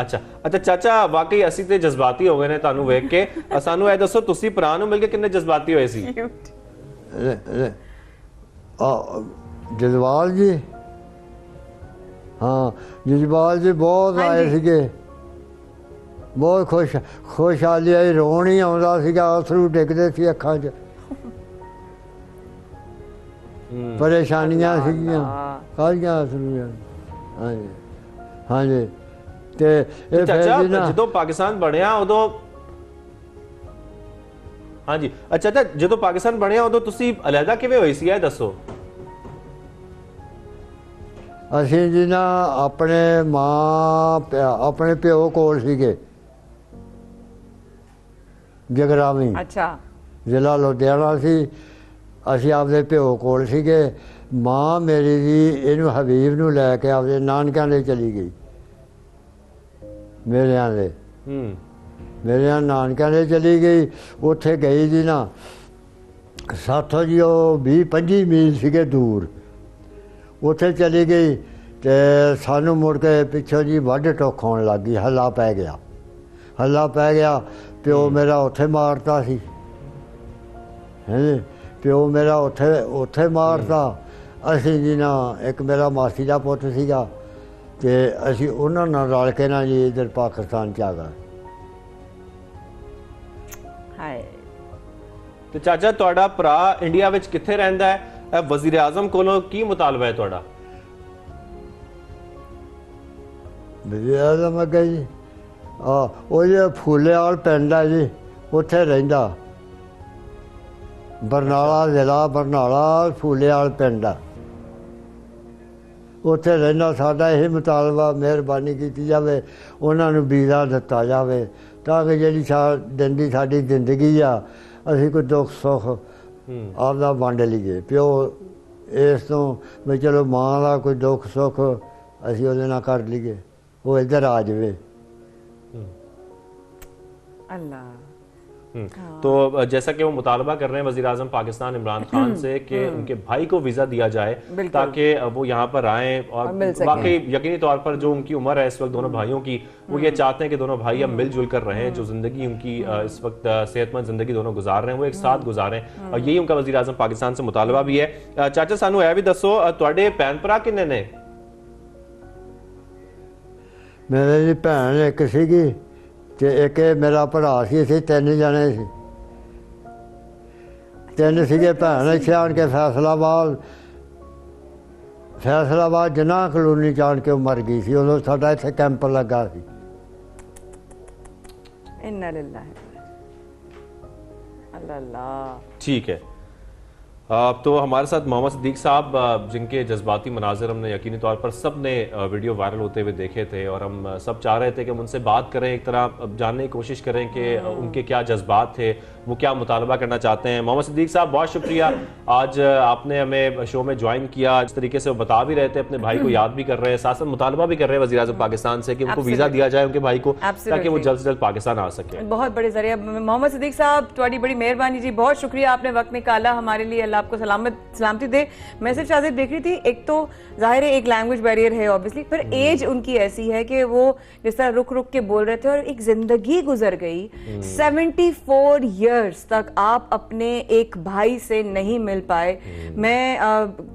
ਅੱਛਾ ਚਾਚਾ, ਵਾਕਈ ਅਸੀਂ ਤੇ ਜਜ਼ਬਾਤੀ ਹੋ ਗਏ ਨੇ ਤੁਹਾਨੂੰ ਵੇਖ ਕੇ। ਸਾਨੂੰ ਇਹ ਦੱਸੋ ਤੁਸੀਂ ਭਰਾ ਨੂੰ ਮਿਲ ਕੇ ਕਿੰਨੇ ਜਜ਼ਬਾਤੀ ਹੋਏ ਸੀ? ਜਜ਼ਵਾਲ ਜੀ, ਹਾਂ ਜਜ਼ਵਾਲ ਜੀ ਬਹੁਤ ਆਏ ਸੀਗੇ, ਬਹੁਤ ਖੁਸ਼ਹਾਲੀ ਆਈ, ਰੋਣ ਹੀ ਆਉਂਦਾ ਸੀਗਾ, ਅਥਰੂ ਡਿੱਗਦੇ ਸੀ ਅੱਖਾਂ 'ਚ, ਪਰੇਸ਼ਾਨੀਆਂ ਸੀਗੀਆਂ ਕਾਹਦੀਆਂ ਅਥਰੂ। ਹਾਂਜੀ ਹਾਂਜੀ। ਤੇ ਚਾਚਾ ਜਦੋਂ ਪਾਕਿਸਤਾਨ ਬਣਿਆ ਉਦੋਂ हाँ जी। अच्छा, जो पाकिस्तान बने हो तो तुसी अलहदा किवें होई सी, दसो। ਅਸੀਂ ਜੀ ਨਾ ਆਪਣੇ ਆਪਣੇ ਪਿਓ ਕੋਲ ਸੀਗੇ ਜਗਰਾਵੀ। अच्छा ਜ਼ਿਲ੍ਹਾ ਲੁਧਿਆਣਾ ਸੀ। ਅਸੀਂ ਆਪਦੇ ਪਿਓ ਕੋਲ ਸੀਗੇ। ਮਾਂ ਮੇਰੀ ਜੀ ਇਹਨੂੰ ਹਬੀਬ ਨੂੰ ਲੈ ਕੇ ਆਪਦੇ ਨਾਨਕਿਆਂ ਦੇ ਚਲੀ ਗਈ। ਮੇਰੇ ਨਾਨਕਿਆਂ ਦੇ ਚਲੀ ਗਈ। ਉੱਥੇ ਗਈ ਜੀ ਨਾ ਸਾਥੋਂ ਜੀ ਉਹ 20-25 ਮੀਲ ਸੀਗੇ ਦੂਰ। ਉੱਥੇ ਚਲੀ ਗਈ ਤੇ ਸਾਨੂੰ ਮੁੜ ਕੇ ਪਿੱਛੋਂ ਜੀ ਵੱਢ ਟੁੱਕ ਹੋਣ ਲੱਗ ਗਈ। ਹੱਲਾ ਪੈ ਗਿਆ। ਪਿਓ ਮੇਰਾ ਉੱਥੇ ਮਾਰਤਾ ਸੀ। ਪਿਓ ਮੇਰਾ ਉੱਥੇ ਮਾਰਤਾ। ਅਸੀਂ ਜੀ ਨਾ ਇੱਕ ਮੇਰਾ ਮਾਸੀ ਦਾ ਪੁੱਤ ਸੀਗਾ ਤੇ ਅਸੀਂ ਉਹਨਾਂ ਨਾਲ ਰਲ ਕੇ ਨਾ ਜੀ ਇੱਧਰ ਪਾਕਿਸਤਾਨ ਚ ਆ ਗਏ। हाय ਤੇ ਚਾਚਾ ਤੁਹਾਡਾ ਭਰਾ ਇੰਡੀਆ ਵਿੱਚ ਕਿੱਥੇ ਰਹਿੰਦਾ ਹੈ? ਵਜ਼ੀਰ ਆਜ਼ਮ ਕੋਲੋਂ ਕੀ ਮੁਤਾਲਬਾ ਹੈ ਤੁਹਾਡਾ? ਵਜ਼ੀਰ ਆਜ਼ਮ ਅੱਗੇ ਜੀ ਉਹ ਜੇ ਫੂਲੇਵਾਲ ਪਿੰਡ ਹੈ ਜੀ, ਉੱਥੇ ਰਹਿੰਦਾ। ਬਰਨਾਲਾ ਜ਼ਿਲ੍ਹਾ, ਬਰਨਾਲਾ ਫੂਲੇਵਾਲ ਪਿੰਡ ਆ, ਉੱਥੇ ਰਹਿੰਦਾ। ਸਾਡਾ ਇਹ ਮੁਤਾਲਬਾ ਮਿਹਰਬਾਨੀ ਕੀਤੀ ਜਾਵੇ, ਉਹਨਾਂ ਨੂੰ ਵੀਜ਼ਾ ਦਿੱਤਾ ਜਾਵੇ ਤਾਂ ਕਿ ਜਿਹੜੀ ਦਿਨ ਦੀ ਸਾਡੀ ਜ਼ਿੰਦਗੀ ਆ ਅਸੀਂ ਕੋਈ ਦੁੱਖ ਸੁੱਖ ਆਪਦਾ ਵੰਡ ਲਈਏ। ਪਿਓ ਇਸ ਤੋਂ ਵੀ ਚਲੋ ਮਾਂ ਦਾ ਕੋਈ ਦੁੱਖ ਸੁੱਖ ਅਸੀਂ ਉਹਦੇ ਨਾਲ ਕਰ ਲਈਏ, ਉਹ ਇੱਧਰ ਆ ਜਾਵੇ। अल्लाह। तो जैसा कि वो मुतालबा कर रहे हैं वज़ीर आज़म पाकिस्तान इमरान खान से कि उनके भाई को वीज़ा दिया जाए ताकि वो यहाँ पर आएँ और वाकई यकीनी तौर पर जो उनकी उम्र है इस वक्त दोनों भाइयों की, वो ये चाहते हैं कि दोनों भाई अब मिलजुल कर रहें। जो ज़िंदगी उनकी इस वक्त सेहतमंद ज़िंदगी दोनों गुजार रहे हैं वो एक साथ गुजारें, और यही उनका वज़ीर आज़म पाकिस्तान से मुतालबा भी है। चाचा सानू यह भी दसो तुहाडे भैन भरा किन्ने ने? मेरे जी भैन एक सीगी ਤੇ ਇੱਕ ਮੇਰਾ ਭਰਾ ਸੀ। ਅਸੀਂ 3 ਜਣੇ ਸੀ, 3 ਸੀਗੇ ਭੈਣ। ਇੱਥੇ ਆਣ ਕੇ ਫੈਸਲਾਬਾਦ ਜਨਾਹ ਕਲੋਨੀ 'ਚ ਆਣ ਕੇ ਉਹ ਮਰ ਗਈ ਸੀ। ਉਦੋਂ ਸਾਡਾ ਇੱਥੇ ਕੈਂਪ ਲੱਗਾ ਸੀ। इन्ना लिल्लाह अल्लाह। ठीक है। तो हमारे साथ मोहम्मद सिद्दीक साहब, जिनके जज्बाती मनाजिर हमने यकीनी तौर पर सब ने वीडियो वायरल होते हुए देखे थे, और हम सब चाह रहे थे कि हम उनसे बात करें, एक तरह जानने की कोशिश करें कि उनके क्या जज्बात थे, वो क्या मुतालबा करना चाहते हैं। मोहम्मद सिद्दीक साहब बहुत शुक्रिया, आज आपने हमें शो में ज्वाइन किया। जिस तरीके से वो बता भी रहे थे, अपने भाई को याद भी कर रहे हैं, साथ साथ मुतालबा भी कर रहे हैं वज़ीर आज़म पाकिस्तान से कि उनको वीज़ा दिया जाए उनके भाई को, ताकि वो जल्द से जल्द पाकिस्तान आ सके। बहुत बड़े जरिए मोहम्मद सिद्दीक साहब, तुम्हारी बड़ी मेहरबानी जी, बहुत शुक्रिया, आपने वक्त निकाला हमारे लिए। अल्लाह आपको सलामती दे। मैं सिर्फ शायद देख रही थी, एक तो जाहिर है एक लैंग्वेज बैरियर है ऑब्वियसली, पर एज उनकी ऐसी है कि वो जिस तरह रुक रुक के बोल रहे थे, और एक जिंदगी गुजर गई। 74 इयर्स तक आप अपने एक भाई से नहीं मिल पाए। मैं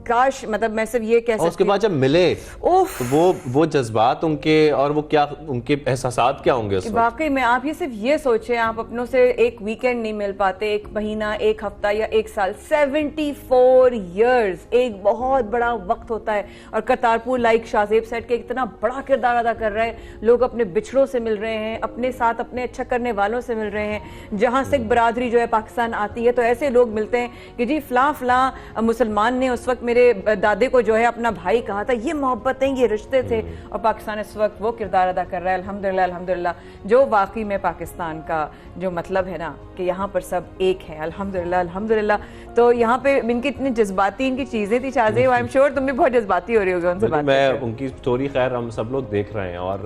काश, मतलब मैं सिर्फ ये कह सकती हूँ, उसके बाद जब मिले तो वो जज्बात उनके, और वो क्या उनके एहसासात क्या होंगे उस वक्त? वाकई में आप ये सिर्फ ये सोचें, आप अपनों से एक वीकेंड नहीं मिल पाते, एक महीना, एक हफ्ता या एक साल। 74 इयर्स एक बहुत बड़ा वक्त होता है, और करतारपुर लाइक शाहजेब सेठ के इतना बड़ा किरदार अदा कर रहा है। लोग अपने बिछड़ों से मिल रहे हैं, अपने साथ अपने अच्छा करने वालों से मिल रहे हैं। जहां सिख बरादरी जो है पाकिस्तान आती है तो ऐसे लोग मिलते हैं कि जी फलां मुसलमान ने उस वक्त मेरे दादे को जो है अपना भाई कहा था। ये मोहब्बतें, ये रिश्ते थे, और पाकिस्तान इस वक्त वो किरदार अदा कर रहा है। अल्हम्दुलिल्लाह अल्हम्दुलिल्लाह, जो वाकई में पाकिस्तान का जो मतलब है ना कि यहाँ पर सब एक है। अल्हम्दुलिल्लाह अल्हम्दुलिल्लाह। तो यहाँ पे इनकी इतनी जज्बाती इनकी चीजें थी शाहजेब, आई एम श्योर तुम भी बहुत जज्बाती हो रही होगी उनसे बात मैं उनकी स्टोरी खैर हम सब लोग देख रहे हैं, और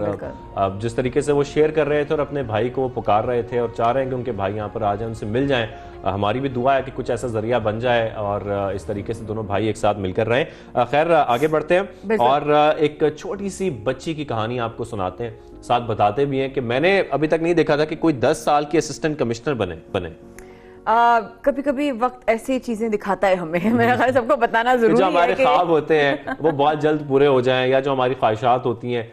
जिस तरीके से वो शेयर कर रहे थे और अपने भाई को पुकार रहे थे और चाह रहे हैं कि उनके भाई यहाँ पर आ जाए, उनसे मिल जाएं। हमारी भी दुआ है कि कुछ ऐसा जरिया बन जाए और इस तरीके से दोनों भाई एक साथ मिलकर रहें। खैर आगे बढ़ते हैं और एक छोटी सी बच्ची की कहानी आपको सुनाते हैं, साथ बताते भी हैं कि मैंने अभी तक नहीं देखा था कि कोई 10 साल की असिस्टेंट कमिश्नर बने। कभी कभी वक्त ऐसी चीजें दिखाता है हमें, मेरा ख्याल सबको बताना जरूरी है। जो हमारे ख्वाब होते हैं वो बहुत जल्द पूरे हो जाएं, या जो हमारी ख्वाहिशात होती हैं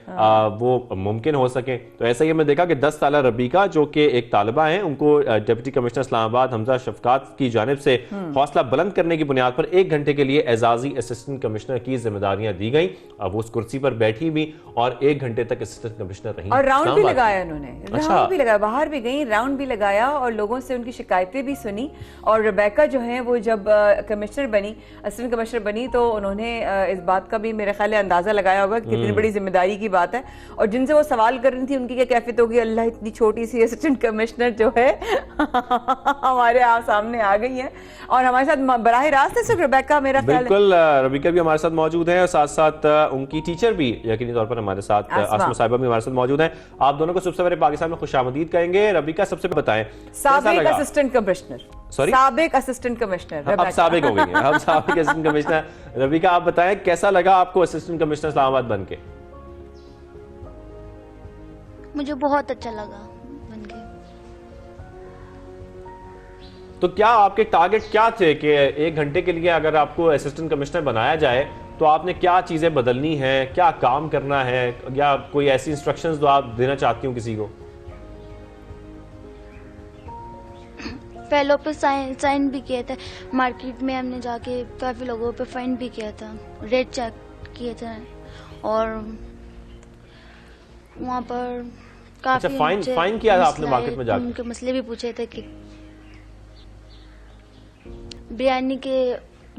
वो मुमकिन हो सके। तो ऐसा ही हमने देखा कि 10 साल रबीका, जो कि एक तालिबा हैं, उनको डिप्टी कमिश्नर इस्लामाबाद हमजा शफकात की जानिब से हौसला बुलंद करने की बुनियाद पर 1 घंटे के लिए एजाजी असिस्टेंट कमिश्नर की जिम्मेदारियां दी गई। वो उस कुर्सी पर बैठी भी और 1 घंटे तक असिस्टेंट कमिश्नर रही, और राउंड भी लगाया उन्होंने, राउंड भी लगाया, बाहर भी गई, राउंड भी लगाया, और लोगों से उनकी शिकायतें भी सुनी। और रेबेका जो है वो जब कमिश्नर बनी, असिस्टेंट कमिश्नर बनी, तो उन्होंने इस बात का भी मेरे ख्याल है अंदाज़ा लगाया होगा कि कितनी बड़ी जिम्मेदारी की बात है। और जिनसे वो सवाल कर रही थी उनकी क्या कैफियत होगी, अल्लाह इतनी छोटी सी असिस्टेंट कमिश्नर जो है हमारे सामने आ गई है। और हमारे साथ बराह रास्त है रेबेका, मेरा ख्याल है। बिल्कुल, रेबेका भी हमारे साथ मौजूद है और साथ साथ उनकी टीचर भी यकीनी तौर पर हमारे साथ, आसमा साहिबा भी हमारे साथ मौजूद हैं। आप दोनों को सबसे पहले पाकिस्तान में खुशामदीद कहेंगे। रेबेका, सबसे बताएं, साबिक असिस्टेंट कमिश्नर, सॉरी साबिक असिस्टेंट कमिश्नर, अब साबिक हो गई हैं, अब साबिक असिस्टेंट कमिश्नर। रेबेका, आप बताएं कैसा लगा आपको असिस्टेंट कमिश्नर इस्लामाबाद बनके? मुझे बहुत अच्छा लगा बनके। तो क्या आपके टारगेट क्या थे कि 1 घंटे के लिए अगर आपको असिस्टेंट कमिश्नर बनाया जाए तो आपने क्या चीजें बदलनी है, क्या काम करना है, या कोई ऐसी इंस्ट्रक्शंस जो आप देना चाहती हूँ किसी को? फेलो पे साइन भी किए थे, मार्केट में हमने जाके काफी लोगों पे फाइन भी किया था, रेट चेक किए थे, और वहाँ पर काफी अच्छा, फाइन किया था आपने मार्केट में जाके? उनके मसले भी पूछे थे कि बिरयानी के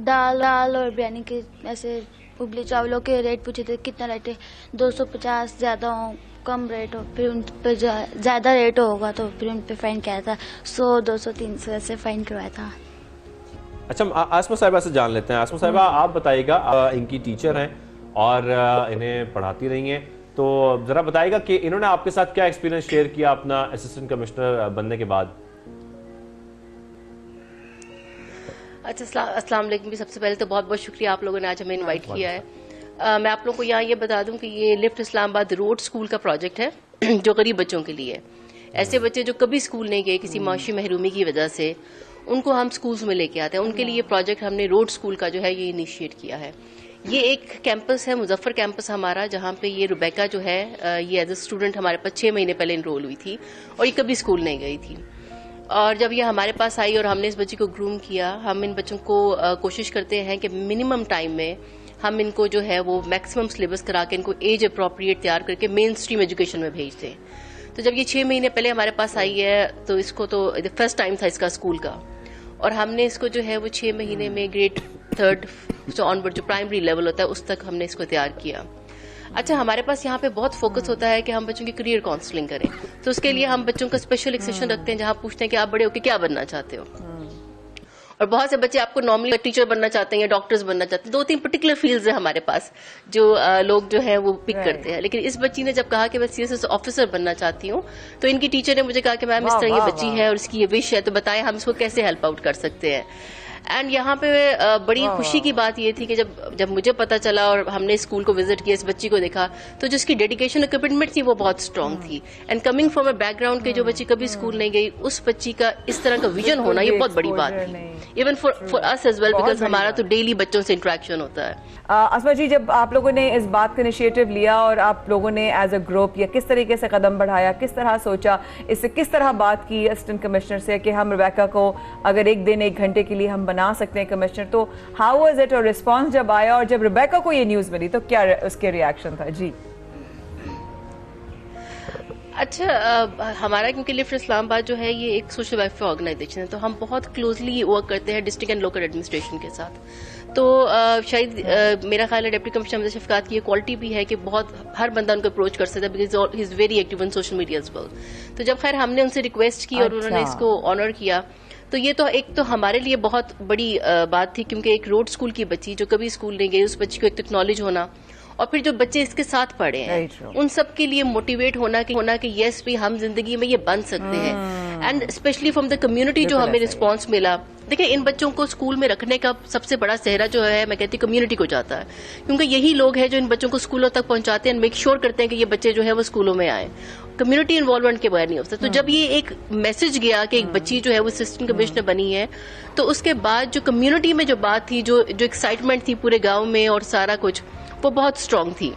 दाल और बिरयानी के ऐसे उबले चावलों के रेट पूछे थे, कितना रेट है, 250 ज्यादा हो, कम रेट हो, फिर उन पे ज्यादा रेट होगा तो फिर उन पे फाइन किया था, 100, 200, 300 ऐसे फाइन करवाया था। अच्छा, आसमा साहिबा से जान लेते हैं। आसमा साहिबा, आप बताइएगा, इनकी टीचर हैं और इन्हें पढ़ाती रही हैं, तो जरा बताइएगा कि इन्होंने आपके साथ क्या एक्सपीरियंस शेयर किया अपना असिस्टेंट कमिश्नर बनने के बाद? अच्छा, अस्सलाम वालेकुम। सबसे पहले तो बहुत बहुत शुक्रिया आप लोगों ने आज हमें इनवाइट किया है। मैं आप लोगों को यहाँ ये बता दूं कि ये लिफ्ट इस्लामाबाद रोड स्कूल का प्रोजेक्ट है जो गरीब बच्चों के लिए है। ऐसे बच्चे जो कभी स्कूल नहीं गए किसी माशी महरूमी की वजह से, उनको हम स्कूल्स में लेके आते हैं। उनके लिए प्रोजेक्ट हमने रोड स्कूल का जो है ये इनिशिएट किया है। ये एक कैंपस है, मुजफ्फर कैंपस हमारा, जहाँ पे ये रेबेका जो है ये एज ए स्टूडेंट हमारे पास 6 महीने पहले इनरोल हुई थी और ये कभी स्कूल नहीं गई थी। और जब ये हमारे पास आई और हमने इस बच्ची को ग्रूम किया, हम इन बच्चों को कोशिश करते हैं कि मिनिमम टाइम में हम इनको जो है वो मैक्सिमम सिलेबस करा के इनको एज अप्रोप्रिएट तैयार करके मेन स्ट्रीम एजुकेशन में भेज दें। तो जब ये 6 महीने पहले हमारे पास आई है तो इसको तो फर्स्ट टाइम था इसका स्कूल का, और हमने इसको जो है वो 6 महीने में ग्रेड 3 से ऑनवर्ड जो प्राइमरी लेवल होता है उस तक हमने इसको तैयार किया। अच्छा, हमारे पास यहाँ पे बहुत फोकस होता है कि हम बच्चों की करियर काउंसलिंग करें, तो उसके लिए हम बच्चों का स्पेशल एक सेशन रखते हैं जहाँ पूछते हैं कि आप बड़े होकर क्या बनना चाहते हो। और बहुत से बच्चे आपको नॉर्मली टीचर बनना चाहते हैं या डॉक्टर्स बनना चाहते हैं। 2-3 पर्टिकुलर फील्ड्स है हमारे पास जो लोग जो है वो पिक करते हैं। लेकिन इस बच्ची ने जब कहा कि मैं सीएसएस ऑफिसर बनना चाहती हूँ, तो इनकी टीचर ने मुझे कहा कि मैम इस तरह ये बच्ची है और इसकी ये विश है, तो बताएं हम इसको कैसे हेल्प आउट कर सकते हैं। एंड यहाँ पे बड़ी खुशी की बात ये थी कि जब मुझे पता चला और हमने स्कूल को विजिट किया, इस बच्ची को देखा, तो जिसकी डेडिकेशन और कमिटमेंट थी वो बहुत स्ट्रांग थी। And coming from a background के जो बच्ची कभी स्कूल नहीं गई, उस बच्ची का इस तरह का विजन होना ये बहुत बड़ी बात थी, even for us as well, because हमारा तो डेली बच्चों से इंटरेक्शन होता है। आसमा जी, जब आप लोगों ने इस बात का इनिशिएटिव लिया और आप लोगों ने एज अ ग्रुप या किस तरीके से कदम बढ़ाया, किस तरह सोचा, इससे किस तरह बात की असिस्टेंट कमिश्नर से कि हम रेबेका को अगर 1 दिन 1 घंटे के लिए हम बना सकते हैं कमिश्नर, तो हाउ वाज इट? और रिस्पांस जब आया और जब रेबेका को ये न्यूज़ मिली तो क्या उसके रिएक्शन था? जी अच्छा, हमारा क्योंकि लिफ्ट इस्लामाबाद जो है ये एक सोशल वेलफेयर ऑर्गेनाइजेशन है, तो हम बहुत क्लोजली वर्क करते हैं डिस्ट्रिक्ट एंड लोकल एडमिनिस्ट्रेशन के साथ। तो शायद मेरा ख्याल है डिप्टी कमिश्नर शफकात की ये क्वालिटी भी है कि बहुत हर बंदा उनको अप्रोच कर सकता है, because he is very active on social media as well. तो जब खैर हमने उनसे रिक्वेस्ट की और उन्होंने इसको ऑनर किया, तो ये तो एक तो हमारे लिए बहुत बड़ी बात थी, क्योंकि एक रोड स्कूल की बच्ची जो कभी स्कूल नहीं गई, उस बच्ची को एक नॉलेज होना, और फिर जो बच्चे इसके साथ पढ़े हैं उन सब के लिए मोटिवेट होना कि यस भी हम जिंदगी में ये बन सकते हैं। And specially from the community जो हमें रिस्पांस मिला। देखिए, इन बच्चों को स्कूल में रखने का सबसे बड़ा सेहरा जो है मैं कहती हूँ कम्युनिटी को जाता है, क्योंकि यही लोग हैं जो इन बच्चों को स्कूलों तक पहुंचाते हैं, मेक श्योर करते हैं कि ये बच्चे जो है वो स्कूलों में आए। कम्युनिटी इन्वॉल्वमेंट के बगैर नहीं हो सकता। तो जब ये एक मैसेज गया कि एक बच्ची जो है वो असिस्टेंट कमिश्नर बनी है, तो उसके बाद जो कम्युनिटी में जो बात थी, जो एक्साइटमेंट थी पूरे गाँव में और सारा कुछ, वो बहुत स्ट्रांग थी,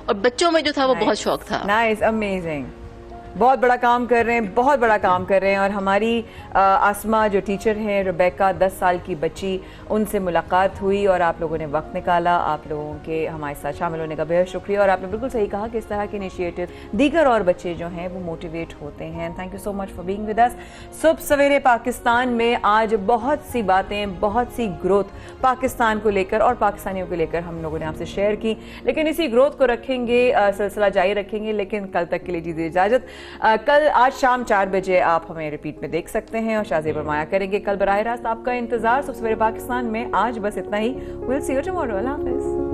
और बच्चों में जो था वो बहुत शौक था। Nice, amazing. बहुत बड़ा काम कर रहे हैं, बहुत बड़ा काम कर रहे हैं। और हमारी आसमा जो टीचर हैं, रुबैका 10 साल की बच्ची, उनसे मुलाकात हुई और आप लोगों ने वक्त निकाला। आप लोगों के हमारे साथ शामिल होने का बेहद शुक्रिया। और आपने बिल्कुल सही कहा कि इस तरह के इनिशिएटिव दीगर और बच्चे जो हैं वो मोटिवेट होते हैं। Thank you so much for being with us. सुबह सवेरे पाकिस्तान में आज बहुत सी बातें, बहुत सी ग्रोथ पाकिस्तान को लेकर और पाकिस्तानियों को लेकर हम लोगों ने आपसे शेयर की, लेकिन इसी ग्रोथ को रखेंगे, सिलसिला जारी रखेंगे। लेकिन कल तक के लिए दीजिए इजाजत। कल आज शाम 4 बजे आप हमें रिपीट में देख सकते हैं और शाज़िया फरमाया करेंगे। कल बराह रास्त आपका इंतजार सुबह सवेरे पाकिस्तान में। आज बस इतना ही। Will see you tomorrow. अल्लाह हाफिज़।